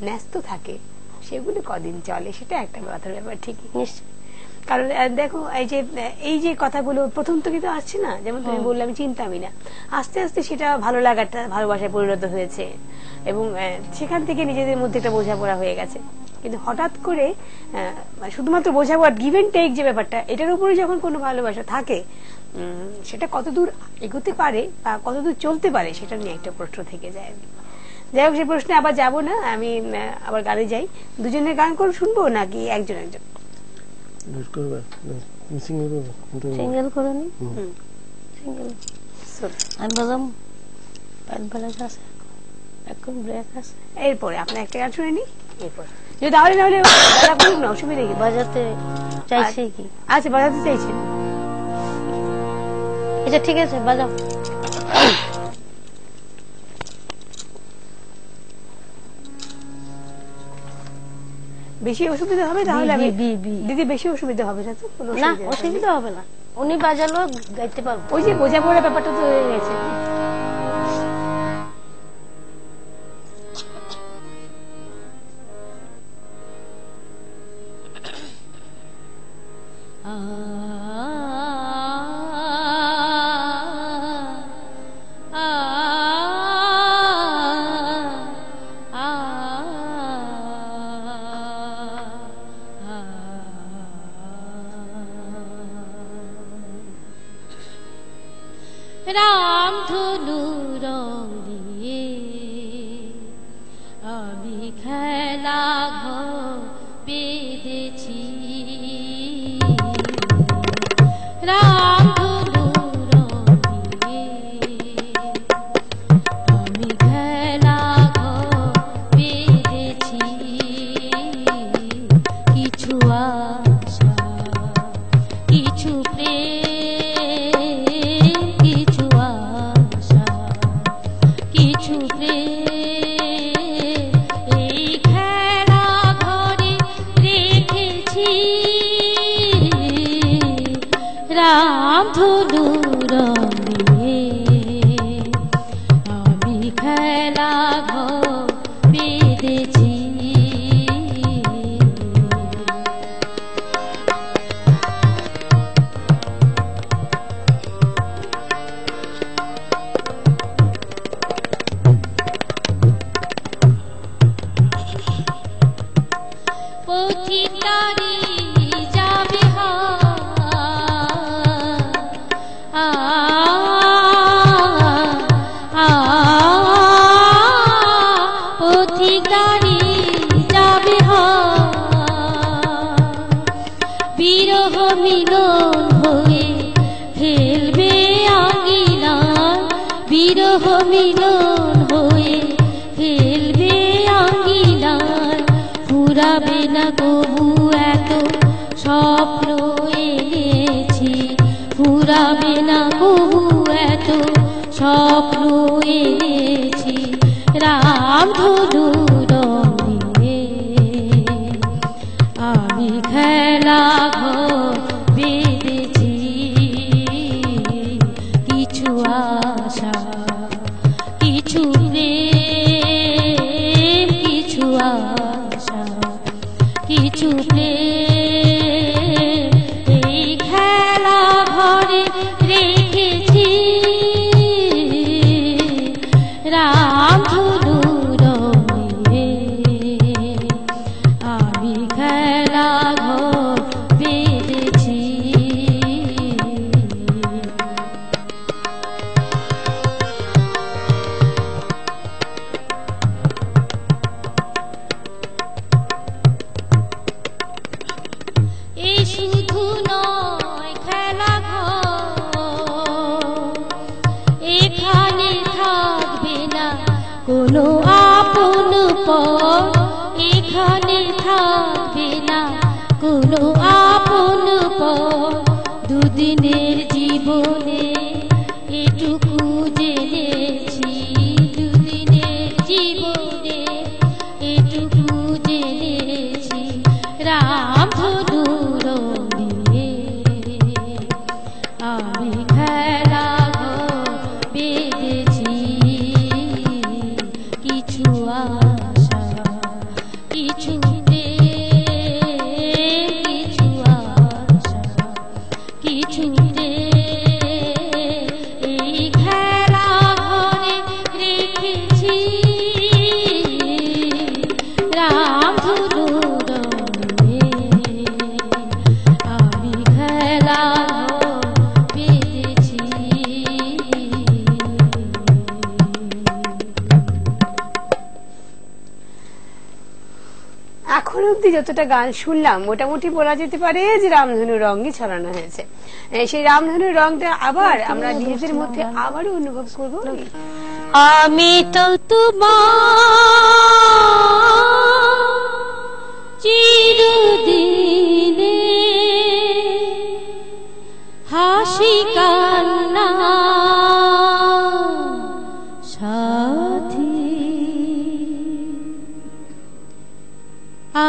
ন্যস্ত থাকে সেগুলো কদিন চলে, সেটা একটা কথার ব্যাপার ঠিকই। নিশ্চয়। কারণ দেখো এই যে কথাগুলো প্রথম তো কিন্তু আসছে না, যেমন তুমি বললে আমি চিন্তামি না, আস্তে আস্তে সেটা ভালো লাগাটা ভালোবাসায় পরিণত হয়েছে এবং সেখান থেকে নিজেদের মধ্যে একটা বোঝাপড়া হয়ে গেছে। কিন্তু হঠাৎ করে শুধুমাত্র বোঝাপড়া গিভ এন্ড টেক যে ব্যাপারটা, এটার উপরে যখন কোনো ভালোবাসা থাকে সেটা কতদূর এগোতে পারে বা কতদূর চলতে পারে সেটা নিয়ে একটা প্রশ্ন থেকে যায়। যাই হোক, সে প্রশ্নে আবার যাব না, আমি আবার গানে যাই। দুজনের গান করে শুনবো নাকি একজন একজন সিঙ্গেল করে নি? সিঙ্গেল আমি বললাম এখন ব্রেক আছে, এরপরে আপনার একটা গান শুনে নি, এরপর যদি তাহলে না হলে বলুন না, অসুবিধা কি? বাজাতে চাইছে কি? আচ্ছা বাজাতে চাইছেন, এটা ঠিক আছে বাজাও। বেশি অসুবিধা হবে তাহলে আমি দিদি, বেশি অসুবিধা হবে না তো? না অসুবিধা হবে না, উনি বাজালো গাইতে পারবো। ওই যে বোঝাপড়ার ব্যাপারটা তো হয়ে গেছে। রাম ধনু রং দিয়ে আমি খেলা ঘর বেঁধেছি, রাম ধনু রং দিয়ে আমি খেলা ঘর বেঁধেছি, কিছু আশা কিছু প্রেম, রাম বিরহ মিলন হয়ে খেলবে আঙ্গিনায়, বিরহ মিলন হয়ে খেলবে আঙ্গিনায়, ফুরাবে না কবু এত স্বপ্ন এনেছি, ফুরাবে না কবু এত স্বপ্ন এনেছি, রামধনু রঙে আমি খেলা ঘর বেঁধেছি, কিছু আশা কিছু প্রেম, কিছু আশা কিছু প্রেম, এই খেলা ঘরে রেখেছি, রামধনু রঙে আমি খেলা ঘর বেঁধেছি। এই শুধু নয় খেলা ঘর, এখানে থাকবে না কোনো আপন পর, এখানে থাকবে না কোনো আপন পর, দুদিনের জীবনে এটুকু জেনেছি, দুদিনের জীবনে এটুকু জেনেছি, রামধনু রঙে আমি খেলা ঘর বেঁধেছি, কিছু আশা কিছু প্রেম, কিছু আশা কিছু প্রেম, এই খেলা ঘরে রেখেছি, রামধনু রঙে আমি খেলা ঘর বেঁধেছি। এখন অব্দি যতটা গান শুনলাম মোটামুটি বলা যেতে পারে যে রামধনু রঙই ছড়ানো হয়েছে। সেই রামধনু রংটা আবার আমরা নিজেদের মধ্যে আবারও অনুভব করবো। আমি তো তোমার চিরদিনে হাসি কান্না সাথী,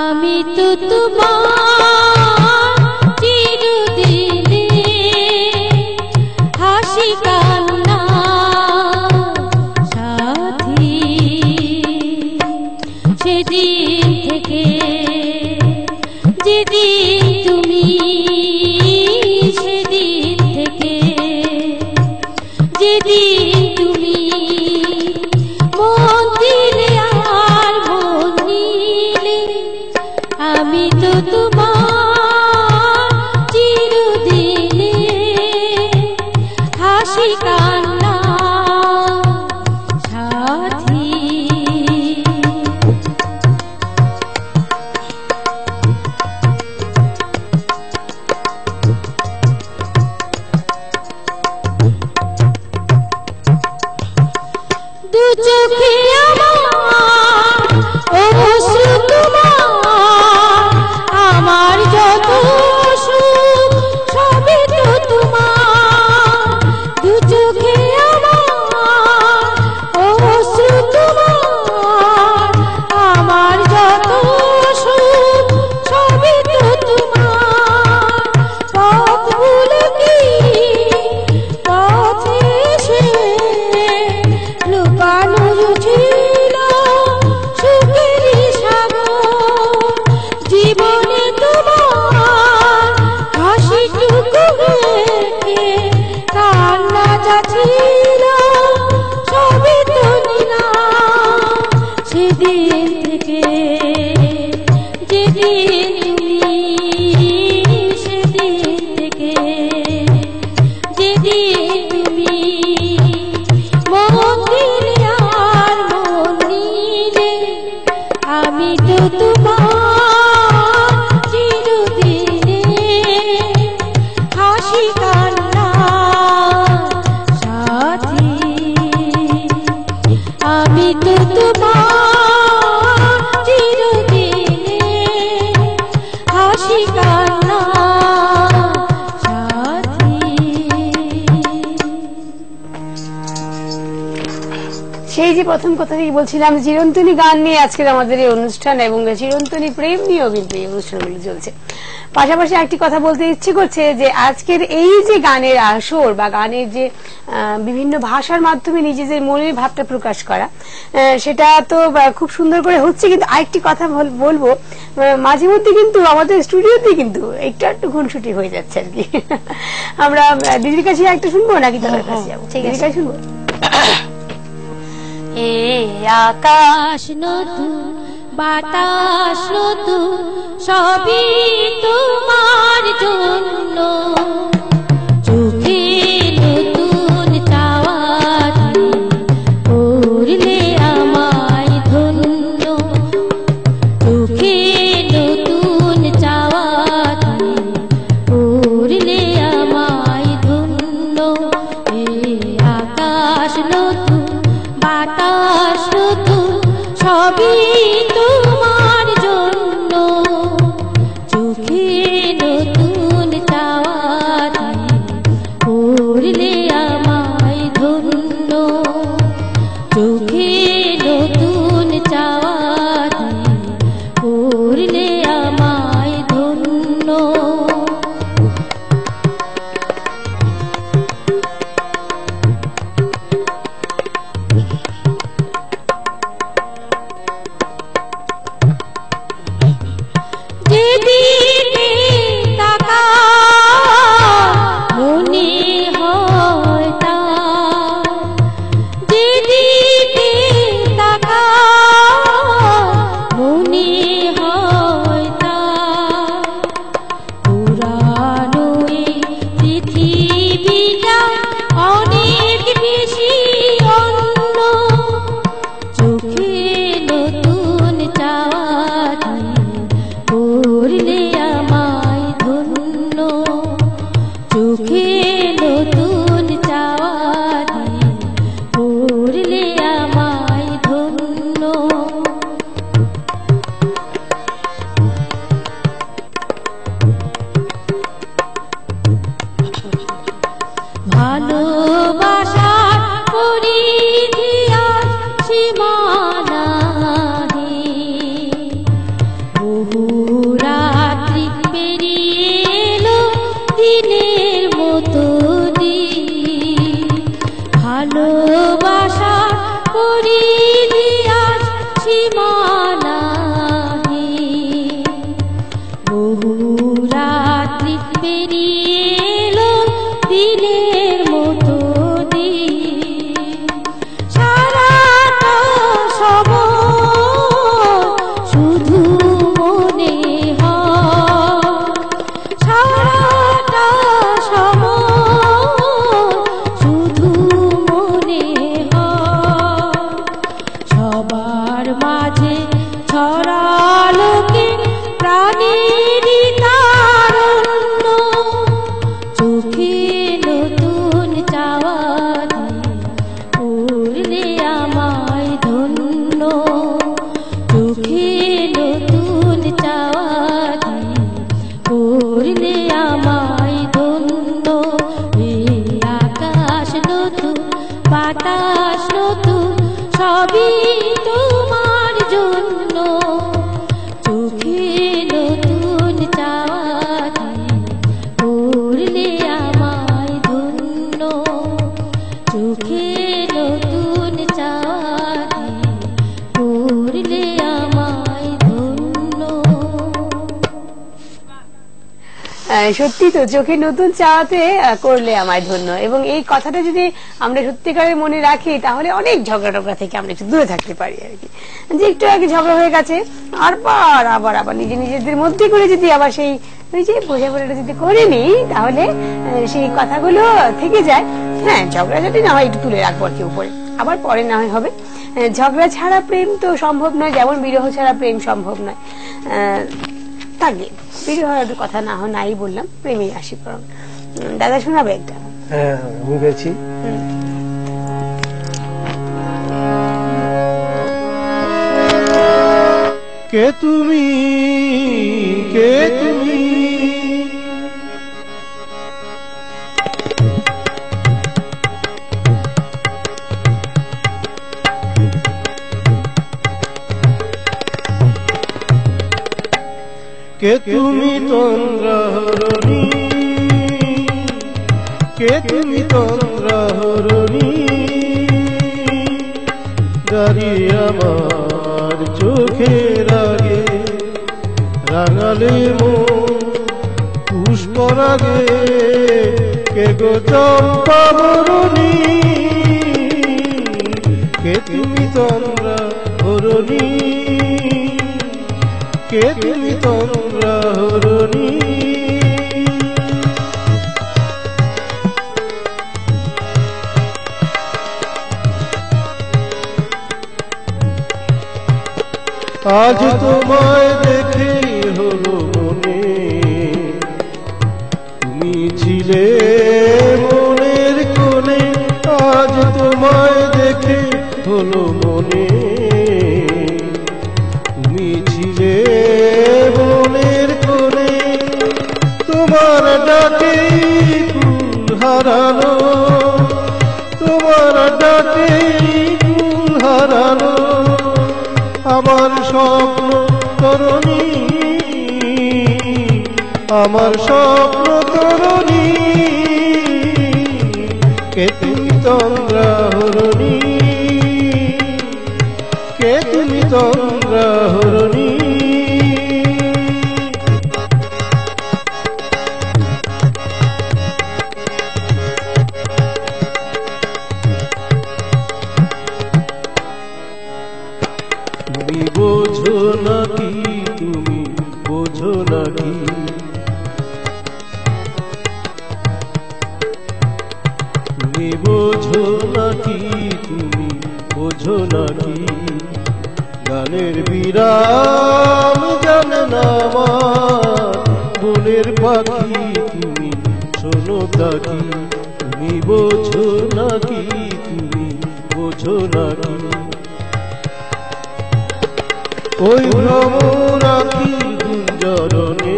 আমি তো তোমার চিরদিনে হাসি কান্না সাথী, সেদিন থেকে যেদিন তুমি, সেদিন থেকে যেদিন তুমি মন দিলে আর মন নিলে, আমি তো যে প্রথম কথা থেকে বলছিলাম চিরন্তনী গান নিয়ে আজকের আমাদের এই অনুষ্ঠান, এবং চিরন্তনী প্রেম নিয়েও কিন্তু এই অনুষ্ঠানগুলো চলছে। পাশাপাশি একটি কথা বলতে ইচ্ছে করছে যে আজকের এই যে গানের আসর বা গানের যে বিভিন্ন ভাষার মাধ্যমে নিজেদের মনের ভাবটা প্রকাশ করা, সেটা তো খুব সুন্দর করে হচ্ছে, কিন্তু আরেকটি কথা বলবো, মাঝে মধ্যে কিন্তু আমাদের স্টুডিওতে কিন্তু একটু খুনসুটি হয়ে যাচ্ছে আর কি। আমরা দিদির কাছে একটা শুনবো নাকি তোমার কাছে যাবো? দিদির কাছে শুনবো। এ আকাশ নতুন বাতাস নতুন সবই তোমার জন্য, চোখে নতুন চাওয়া করলে আমায় ধন্য, চোখে নতুন চাওয়া করলে আমায় ধন্য। এ আকাশ নতুন বাতাস নতুন সবই তোমার জন্য, চোখে নতুন চাওয়া করলে আমায় ধন্য, চোখে নতুন চাওয়া করলে আমায় ধন্য। যেদিকে তাকাই মনে হয় তার, যেদিকে তাকাই মনে হয় তার, পুরানো এই পৃথিবীটা অনেক বেশি অন্য, চোখে নতুন চাওয়া করলে আমায় ধন্য, চোখে নতুন চাওয়া করলে আমায় ধন্য। ভালোবাসার পরিধি আর সীমানা নেই, বহু রাত্রি পেরিয়ে এলো দিনের মতো দিন, ভালোবাসার পরিধি আর সীমানা নেই, বহু রাত্রি পেরিয়ে এলো দিনের মতো দিন, সারাটা সময় শুধু মনে হয়, সারাটা সময় শুধু মনে হয়, সবার মাঝে ছড়ালো কে প্রাণেরই তারুণ্য, চোখে নতুন চাওয়া করলে আমায় ধন্য, চোখে নতুন চাওয়া করলে আমায় ধন্য। এ আকাশ নতুন বাতাস নতুন সবই তোমার জন্য, চোখে নতুন চাওয়া করলে আমায় ধন্য, চোখে নতুন চাওয়া করলে আমায় ধন্য। সত্যি তো, চোখে নতুন চাওয়াতে করলে আমায় ধন্য, এবং এই কথাটা যদি আমরা সত্যিকারের মনে রাখি তাহলে অনেক ঝগড়া টগড়া থেকে আমরা একটু দূরে থাকতে পারি আর কি। যে একটু আগে ঝগড়া হয়ে গেছে, আবার নিজেদের মধ্যে করে যদি আবার সেই ওই যে বোঝাপড়াটা যদি করে নিই তাহলে সেই কথাগুলো থেকে যায়। হ্যাঁ, ঝগড়াঝাটি না হয় একটু তুলে রাখবো আর কি উপরে, আবার পরে না হয় হবে। ঝগড়া ছাড়া প্রেম তো সম্ভব নয়, যেমন বিরহ ছাড়া প্রেম সম্ভব নয়। থাকে বিরহের কথা না হয় নাই বললাম, প্রেমে আসি বরং। দাদা শোনাবে একটা? হ্যাঁ, আমি গেছি। কে তুমি, কে তুমি, কে তুমি তন্দ্রাহরণী, কে তুমি তন্দ্রাহরণী, দাঁড়িয়ে আমার চোখের আগে রাঙালে মন পুষ্পরাগে, কে গো চম্পা বরণী, কে তুমি তন্দ্রাহরণী, কে তুমি তন্দ্রাহরণী। আজ তোমায় দেখে হলো মনে, তুমি ছিলে মনের কোণে, আজ তোমায় দেখে হলো মনে, তুমি ছিলে মনের কোণে, তোমার ডাকে কুল হারানো, তোমার ডাকে কুল হারানো, আমার স্বপ্ন তরুণী, আমার স্বপ্ন তরুণী, কে তুমি তন্দ্রাহরণী, কে তুমি তন্দ্রাহরণী। তুমি বোঝো নাকি, তুমি বোঝো নাকি, তুমি বোঝো নাকি, তুমি বোঝো নাকি, গানের বিরাম জানে না আমার বনের পাখি, তুমি শোনো তাকি, তুমি বোঝো নাকি, তুমি বোঝো নাকি, ওই ভ্রমরাখি গুঞ্জরণে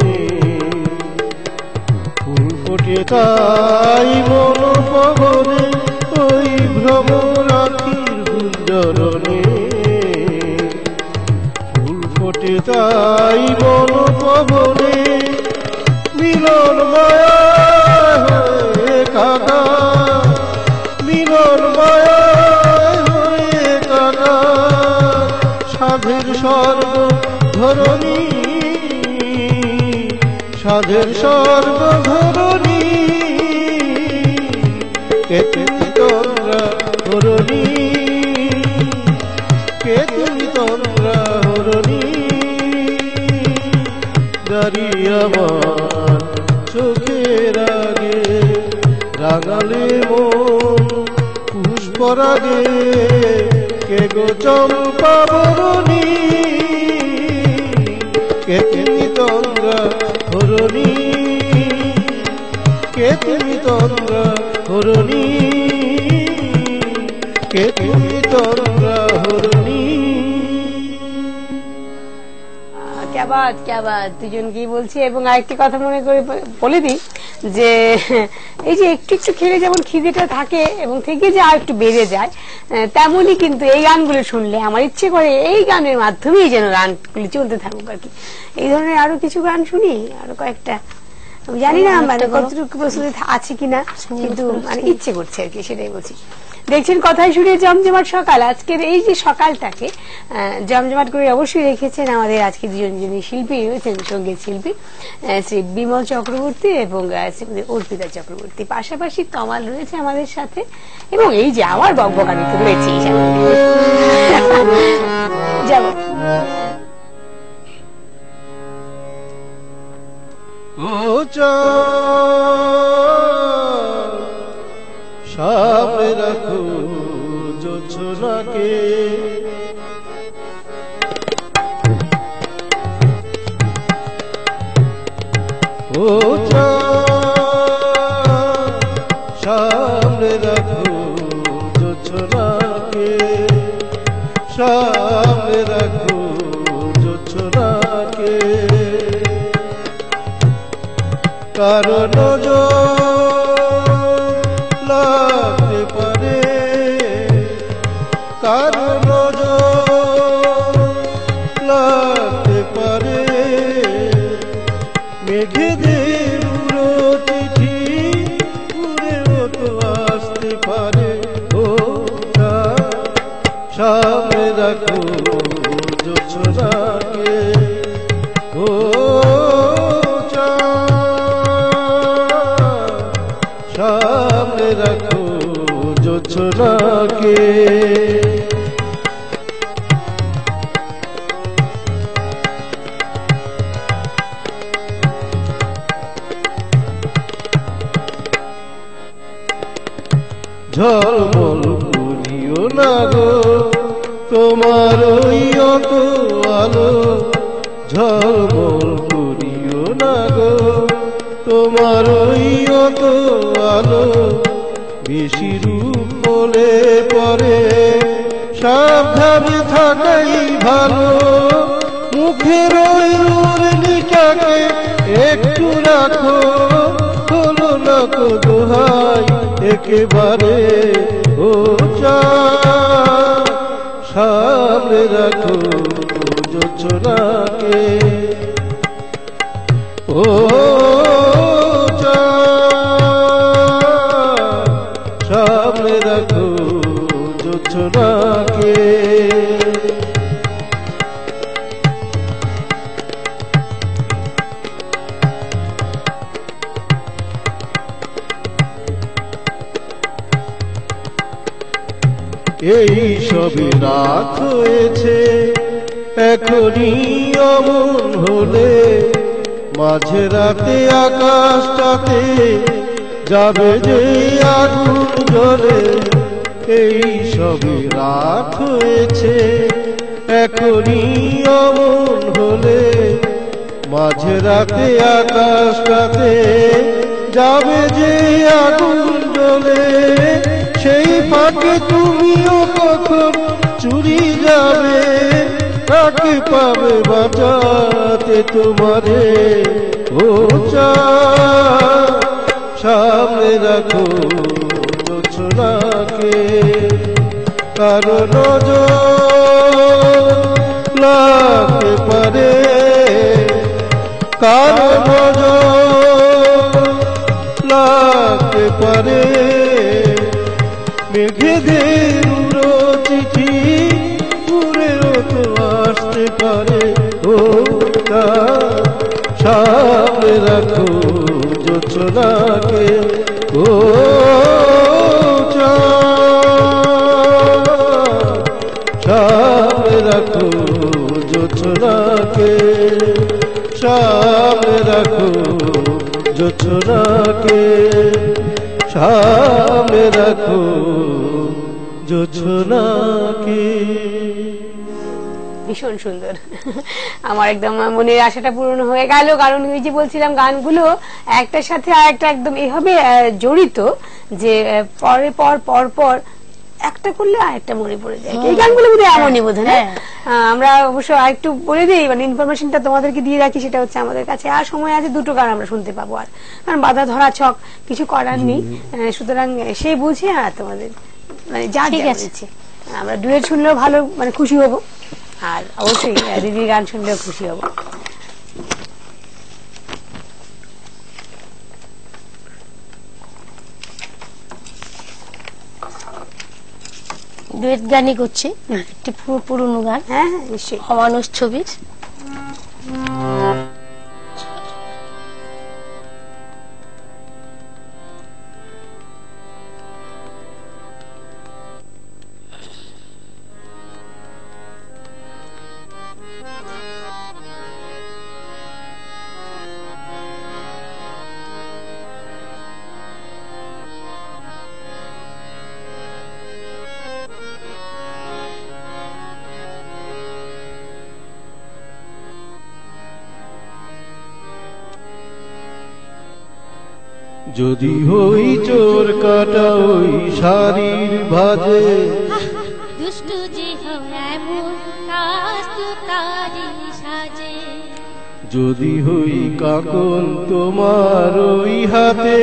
ফুল ফোটে তাই মন পবনে, ওই ভ্রমরাখির গুঞ্জরণে ফুল ফোটে তাই মন পবনে, মিলন মায়া হয়ে কাটা, মিলন মায়া হয়ে কাটা, সাধের স্বর্গ ধরণী, সাধের স্বর্গ ধরণী, কে তুমি তন্দ্রাহরণী, কে তুমি তন্দ্রাহরণী, দাঁড়িয়ে আমার চোখের আগে রাঙালে মন পুষ্পরাগে, কে গো চম্পা বরণী, কে তুমি তন্দ্রাহরণী, কে তুমি তন্দ্রাহরণী, কে তুমি তন্দ্রাহরণী। ক্যা বাত দুজনকেই বলছি। এবং আরেকটি কথা মনে করে বলে দিই যে এই যে একটু একটু খেলে যেমন খিদেটা থাকে এবং থেকে যে আর একটু বেড়ে যায়, তেমনই কিন্তু এই গানগুলো শুনলে আমার ইচ্ছে করে এই গানের মাধ্যমেই যেন গানগুলি চলতে থাকুক আর কি। এই ধরনের আরো কিছু গান শুনি, আরো কয়েকটা, আমি জানি না মানে কতটুকু প্রস্তুতি আছে কিনা, কিন্তু মানে ইচ্ছে করছে আর কি, সেটাই বলছি। দেখছেন কথায় শুনে জমজমাট সকাল। আজকের এই যে সকালটাকে জমজমাট করে অবশ্যই রেখেছেন আমাদের আজকে দুজন শিল্পী রয়েছেন, সঙ্গীত শিল্পী শ্রী বিমল চক্রবর্তী এবং শ্রীমতী অর্পিতা চক্রবর্তী, পাশাপাশি তমাল রয়েছে আমাদের সাথে, এবং এই যে আমার বকবকানি তো রয়েছে যাব। সামনে রাখো জোছনাকে, ও সামনে রাখো জোছনাকে, সামনে রাখো জোছনাকে, কারণ লাগতে পারে, কারণ লাগতে পারে, সামনে রাখো জোছনাকে। ঝলমল করিও না গো তোমার ওই অত আলো, ঝলমল করিও না গো তোমার ওই অত আলো। বেশি রূপ বলে পরে সাবধানে থাকাই ভালো। মুখের ওই রূপটাকে একটু রাখো, হলো না তো দোহাই একেবারে ও চাঁদ, সামনে রাখো জোছনাকে। ও চাঁদ, সামনে রাখো জোছনাকে। এই সবই রাত হয়েছে এখনই অমন হলে, মাঝে রাতে আকাশটাতে যাবে যে আগুন জ্বলে। এই সবই রাত হয়েছে এখনই অমন হলে, মাঝে রাতে আকাশটাতে যাবে যে আগুন জ্বলে। সেই ফাঁকে তুমিও কখন চুরি যাবে, কাকে পাবে বাঁচাতে তোমারে ও চাঁদ, সামনে রাখো জোছনাকে। কারো নজর লাগতে পারে, কারো নজর লাগতে পারে। মেঘেদের উড়ো চিঠি উড়েও তো আসতে পারে ও চাঁদ, সামনে রাখো জোছনাকে। ও চাঁদ, সামনে রাখো জোছনাকে, সামনে রাখো জোছনাকে, সামনে রাখো জোছনাকে। ভীষণ সুন্দর। আমার একদম মনের আশাটা পূরণ হয়ে গেল, কারণ ওই যে বলছিলাম গানগুলো একটার সাথে আরেকটা একদম এইভাবে জড়িত যে পরে পর পর পর একটা করলে আরেকটা মনে পড়ে যায়। এই গানগুলো বোধহয় এমনই বোধ হয়। আমরা অবশ্য আরেকটু বলে দিই, মানে ইনফরমেশনটা তোমাদেরকে দিয়ে রাখি, সেটা হচ্ছে আমাদের কাছে আর সময় আছে দুটো গান আমরা শুনতে পাবো, আর কারণ বাধা ধরা ছক কিছু করার নেই। সুতরাং সেই বুঝে আর তোমাদের মানে যা আছে আমরা ডুয়েট শুনলেও ভালো মানে খুশি হব, আর অবশ্যই দিদির গান শুনলেও খুশি হব। ডুয়েট গানই করছি, একটি পুরনো গান। হ্যাঁ হ্যাঁ নিশ্চয়ই। অমানুষ ছবির। যদি হই চোর কাটা ওই শাড়ির ভাজে, দুষ্ট যে এমন কাজ তো তারি সাজে। যদি হই কাকন তোমার ওই হাতে,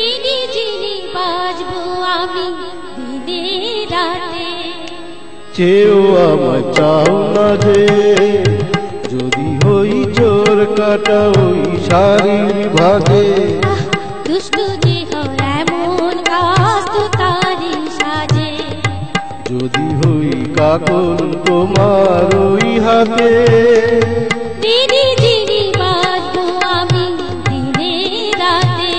ঋণী যিনি বাজবো আমি দিনে রাতে। চেয়েও আমায় চাও না যে, যদি হই চোর কাটা ওই শাড়ির ভাজে। দুষ্ট যে এমন কাজ তো তারি সাজে। যদি হই কাকন তোমার ওই হাতে, ঋণী যিনি বাজবো আমি দিনে রাতে।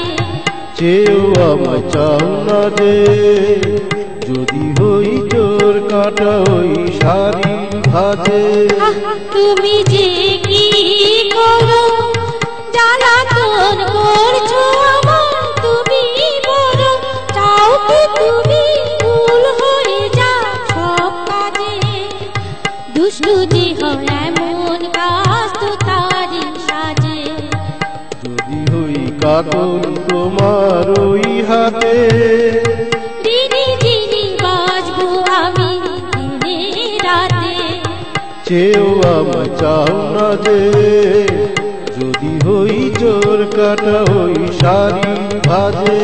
চেয়েও আমায় চাও না যে, যদি হই চোর কাটা ওই শাড়ির ভাজে। তুমি যে কি করো জ্বালাতন করছো আমার, তুমি বড় চাও কি তুমি ভুল হয়ে যাও সব কাজে। দুষ্টু যে হয় এমন কাজ তো তারই সাজে। যদি হই কাতর তোমার ওই হাতে, দিনে দিনে বাঁচবো আমি দিনে রাতে। চেয়েও আমায় চাও না যে, যদি হই চোর কাটা ওই শাড়ির ভাজে।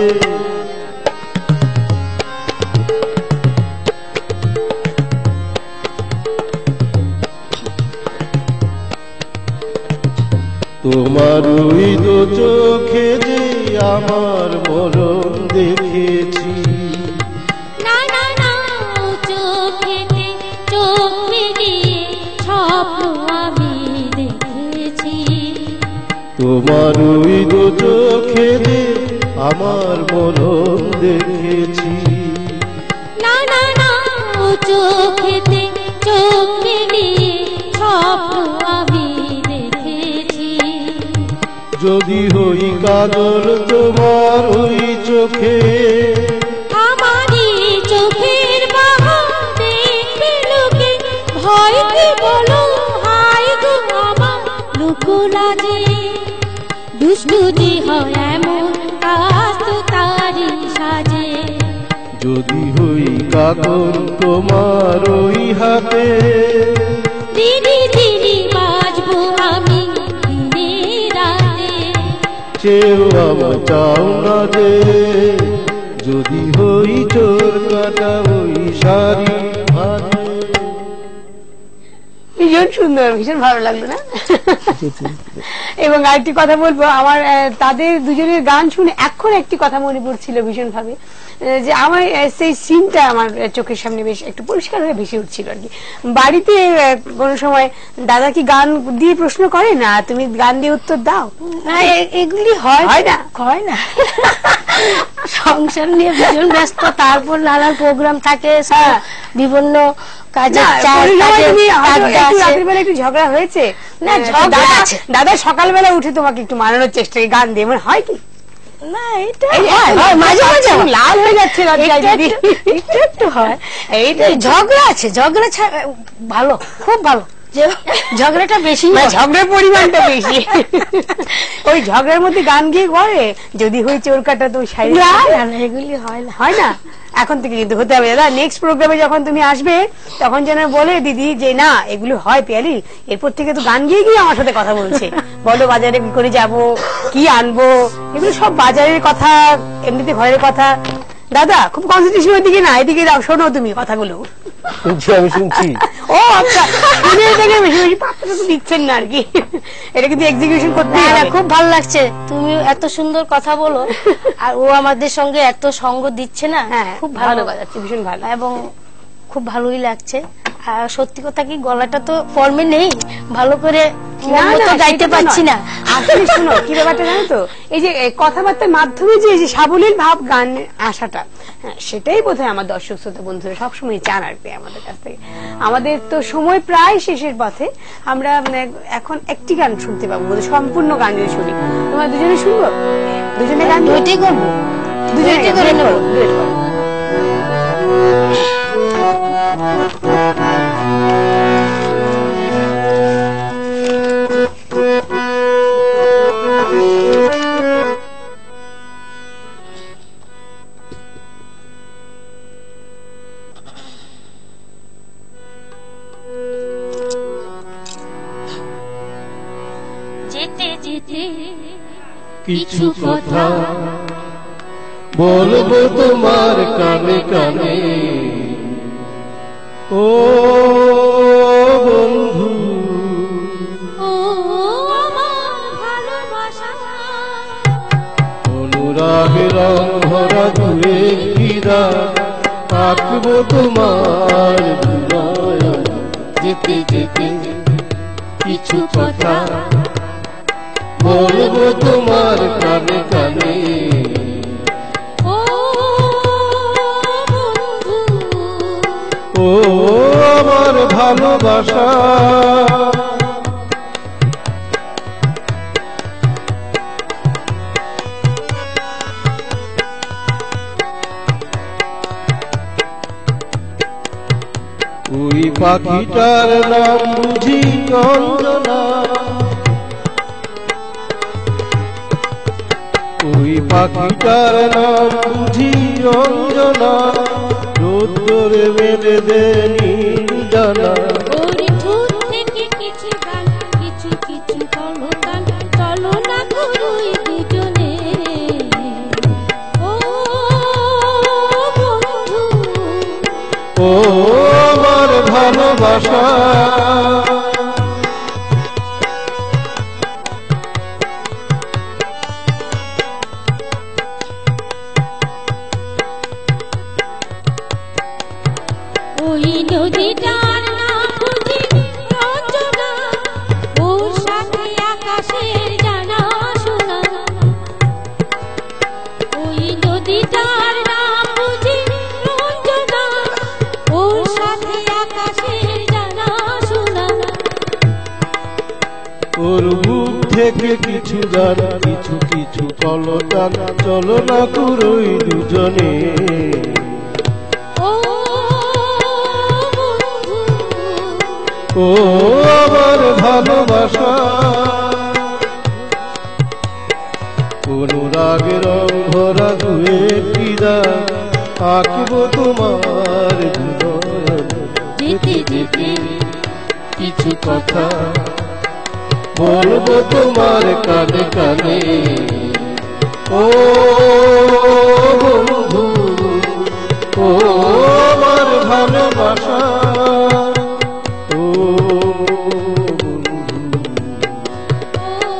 তোমার ওই দু চোখে যে আমার মরণ দেখেছি। না না না চোখেতে চোখ মিলিয়ে স্বপ্ন আমি দেখেছি। তোমার ওই দু চোখে যে আমার মরণ দেখেছি। না না না চোখেতে চোখ মিলিয়ে স্বপ্ন আমি দেখেছি। যদি হই কাজল তোমার ওই চোখে, আমারই চোখের বাহার দেখবে লোকে, ভয় কি বলো হায় গো আমার লুকো লাজে। দুষ্টু যে হয় এমন কাজ তো তারই সাজে। যদি হই কাতর তোমার ওই হাতে, দিনে দিনে বাঁচবো আমি দিনে রাতে। চেয়েও আমায় চাও না যে, যদি হই চোর কাটা ওই শাড়ির ভাজে। ভীষণ সুন্দর, ভীষণ ভালো লাগলো না? এবং আরেকটি কথা বলবো, আমার তাদের দুজনের গান শুনে এখন একটি কথা মনে পড়ছিল ভীষণ ভাবে, যে আমার সেই সিনটা আমার চোখের সামনে বেশ একটু পরিষ্কার হয়ে ভেসে উঠছিল আর কি। বাড়িতে কোনো সময় দাদা কি গান দিয়ে প্রশ্ন করে না, তুমি গান দিয়ে উত্তর দাও? না, এগুলি হয় না, হয় না। সংসার নিয়ে ভীষণ ব্যস্ত, তারপর নানান প্রোগ্রাম থাকে, বিভিন্ন কাজের রাতের বেলা একটু ঝগড়া হয়েছে না? ঝগড়া আছে। দাদা সকালবেলা উঠে তোমাকে একটু মানানোর চেষ্টা গান দিয়ে, মানে হয় কি না? এটা মাঝে মাঝে লাল হয়ে যাচ্ছে, একটু একটু হয়। এইটা ঝগড়া আছে, ঝগড়া ভালো, খুব ভালো। ঝগড়াটা বেশি, ঝগড়ার পরিমাণটা বেশি। ওই ঝগড়ার মধ্যে গান গিয়ে করে, যদি হই চোর কাটা তো শাড়ি, এগুলি হয় না, হয় না? এখন থেকে কিন্তু হতে হবে দাদা। নেক্সট প্রোগ্রামে যখন তুমি আসবে তখন যেন বলে দিদি যে না এগুলো হয় পিয়ালি, এরপর থেকে তো গান গিয়ে গিয়ে আমার সাথে কথা বলছে, বলো বাজারে কি করে যাব, কি আনবো, এগুলো সব বাজারের কথা, এমনিতে ঘরের কথা। দাদা খুব কনসেন্ট্রেশন ওইদিকে না, এদিকে যাও, শোনো তুমি কথাগুলো। আমি শুনছি। ও আচ্ছা, বেশি বেশি পাত্রটা তো দিচ্ছেন না আর কি, এটা কিন্তু এক্সিকিউশন করতে হবে। খুব ভালো লাগছে, তুমি এত সুন্দর কথা বলো, আর ও আমাদের সঙ্গে এত সঙ্গ দিচ্ছে না, খুব ভালো বাজাচ্ছে, ভীষণ ভালো, এবং খুব ভালোই লাগছে। আর সত্যি কথা কি, গলাটা তো ফর্মে নেই, ভালো করে গাইতে পারছি না। আসলে শোনো কি ব্যাপারটা জানো তো, এই যে কথাবার্তার মাধ্যমে যে সাবলীল ভাব গান আসাটা, সেটাই বোধহয় আমার দর্শক শ্রোতা বন্ধুরা সবসময় চান আর কি আমাদের কাছ থেকে। আমাদের তো সময় প্রায় শেষের পথে, আমরা এখন একটি গান শুনতে পাবো, সম্পূর্ণ গান যদি শুনি। তোমার দুজনে শুনবো, দুজনে গান দুইটাই করবো, দুজনে করে নেবো। যেতে যেতে কিছু কথা বলবো তোমার কানে কানে, ও বন্ধু, ও আমার ভালোবাসা, অনুরাগের রং ভরা দূরে ঘিরা আঁকবো তোমার হৃদয়। যেতে যেতে কিছু কথা বলবো তোমার কানে কানে, ভালোবাসা ওই পাখিটার নাম বুঝি অঞ্জনা ওই পাখিটার নাম বুঝি অঞ্জনা রোদ্দুরে মেলে দেনি জানা ওর ঠোঁট থেকে কিছু গান কিছু কিছু কলতান চলো না করুই দুজনে ও বন্ধু ও আমার ভালোবাসা ওই নদীটার নাম বুঝি রঞ্জনা ওর সাথে আকাশের জানা শোনা ওই নদীটার নাম বুঝি রঞ্জনা ওর সাথে আকাশের জানা শোনা ওর বুক থেকে কিছু গান কিছু কিছু কলতান চলো না করুই দুজনে ও বন্ধু ও আমার ভালোবাসা অনুরাগের রং ভরা দুয়ে কিদা আঁকব তোমার হৃদয় যেতে যেতে কিছু কথা বলবো তোমার কানে কানে ও বন্ধু ও আমার ভালোবাসা ও বন্ধু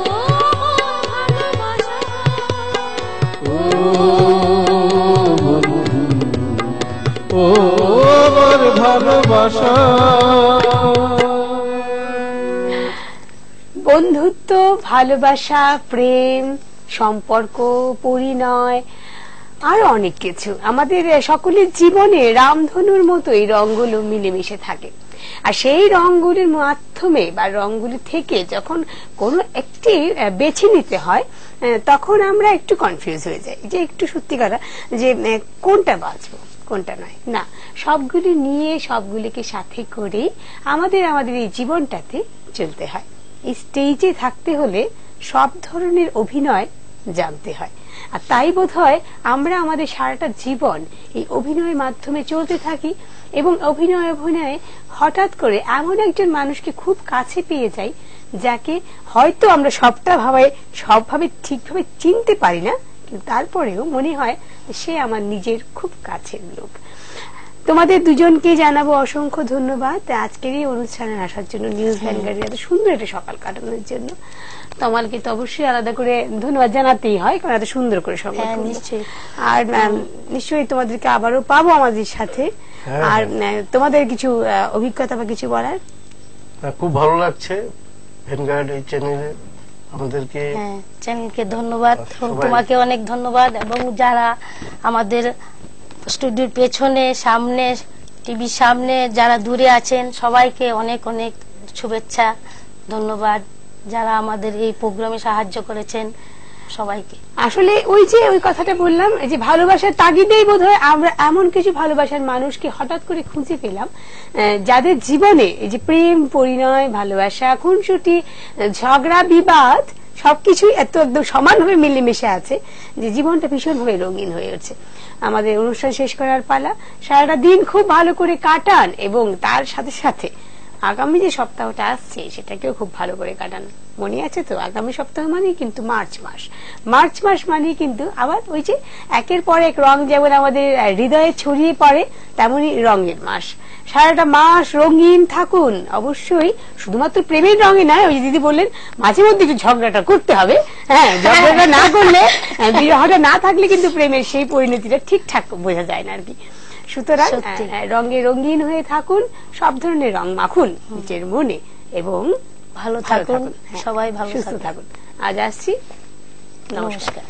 ও ভালোবাসা ও বন্ধু ও আমার ভালোবাসা বন্ধুত্ব, ভালোবাসা, প্রেম, সম্পর্ক, পরিণয় আর অনেক কিছু আমাদের সকলের জীবনে রামধনুর মতো এই রঙগুলো মিলেমিশে থাকে। আর সেই রঙগুলির মাধ্যমে বা রঙগুলি থেকে যখন কোনো একটি বেছে নিতে হয় তখন আমরা একটু কনফিউজ হয়ে যাই যে একটু সত্যি কথা যে কোনটা বাঁচবো কোনটা নয় না, সবগুলি নিয়ে সবগুলিকে সাথে করে আমাদের এই জীবনটাতে চলতে হয়। এই স্টেজে থাকতে হলে সব ধরনের অভিনয় জানতে হয়। আর তাই বোধহয় আমরা আমাদের সারাটা জীবন এই অভিনয়ের মাধ্যমে চলতে থাকি এবং অভিনয়ে হঠাৎ করে এমন একজন মানুষকে খুব কাছে পেয়ে যাই যাকে হয়তো আমরা সবভাবে ঠিকভাবে চিনতে পারি না, কিন্তু তারপরেও মনে হয় সে আমার নিজের খুব কাছের লোক। তোমাদের দুজনকে জানাবো অসংখ্য ধন্যবাদ আজকের এই অনুষ্ঠানে আসার জন্য, নিউজ ভ্যানগার্ডে এত সুন্দর একটা সকাল কাটানোর জন্য। তমালকে তো অবশ্যই আলাদা করে ধন্যবাদ জানাতেই হয়, কারণ এত সুন্দর করে সংবাদ। নিশ্চয়ই। আর নিশ্চয়ই তোমাদেরকে আবারও পাবো আমাদের সাথে। আর তোমাদের কিছু অভিজ্ঞতা বা কিছু বলার? খুব ভালো লাগছে ভ্যানগার্ড এই চ্যানেলে আমাদেরকে, চ্যানেলকে ধন্যবাদ, তোমাকে অনেক ধন্যবাদ, এবং যারা আমাদের স্টুডিওর পেছনে সামনে টিভির সামনে যারা দূরে আছেন সবাইকে অনেক অনেক শুভেচ্ছা, ধন্যবাদ। যারা আমাদের এই প্রোগ্রামে সাহায্য করেছেন সবাইকে। আসলে ওই কথাটা বললাম যে ভালোবাসার তাগিদেই বোধহয় আমরা এমন কিছু ভালোবাসার মানুষকে হঠাৎ করে খুঁজে পেলাম যাদের জীবনে এই যে প্রেম, পরিণয়, ভালোবাসা, খুনসুটি, ঝগড়া, বিবাদ সবকিছুই এত একদম সমানভাবে মিলেমিশে আছে যে জীবনটা ভীষণভাবে রঙিন হয়ে উঠছে। আমাদের অনুষ্ঠান শেষ করার পালা। সারাটা দিন খুব ভালো করে কাটান এবং তার সাথে সাথে আগামী যে সপ্তাহটা আসছে সেটাকেও খুব ভালো করে কাটান। মনে আছে তো আগামী সপ্তাহ মানে কিন্তু মার্চ মাস মানে কিন্তু আবার ওই যে একের পর এক রং যেমন আমাদের হৃদয়ে ছড়িয়ে পড়ে তেমনি রঙের মাস। সারাটা মাস রঙিন থাকুন। অবশ্যই শুধুমাত্র প্রেমের রঙে নয়, ওই যে দিদি বললেন মাঝে মধ্যে একটু ঝগড়াটা করতে হবে। ঝগড়াটা না করলে, বিরহটা না থাকলে কিন্তু প্রেমের সেই পরিণতিটা ঠিকঠাক বোঝা যায় না আর কি। সুতরাং রঙে রঙিন হয়ে থাকুন, সব ধরনের রং মাখুন নিজের মনে এবং ভালো থাকুন, সবাই ভালো সুস্থ থাকুন। আজ আসছি, নমস্কার।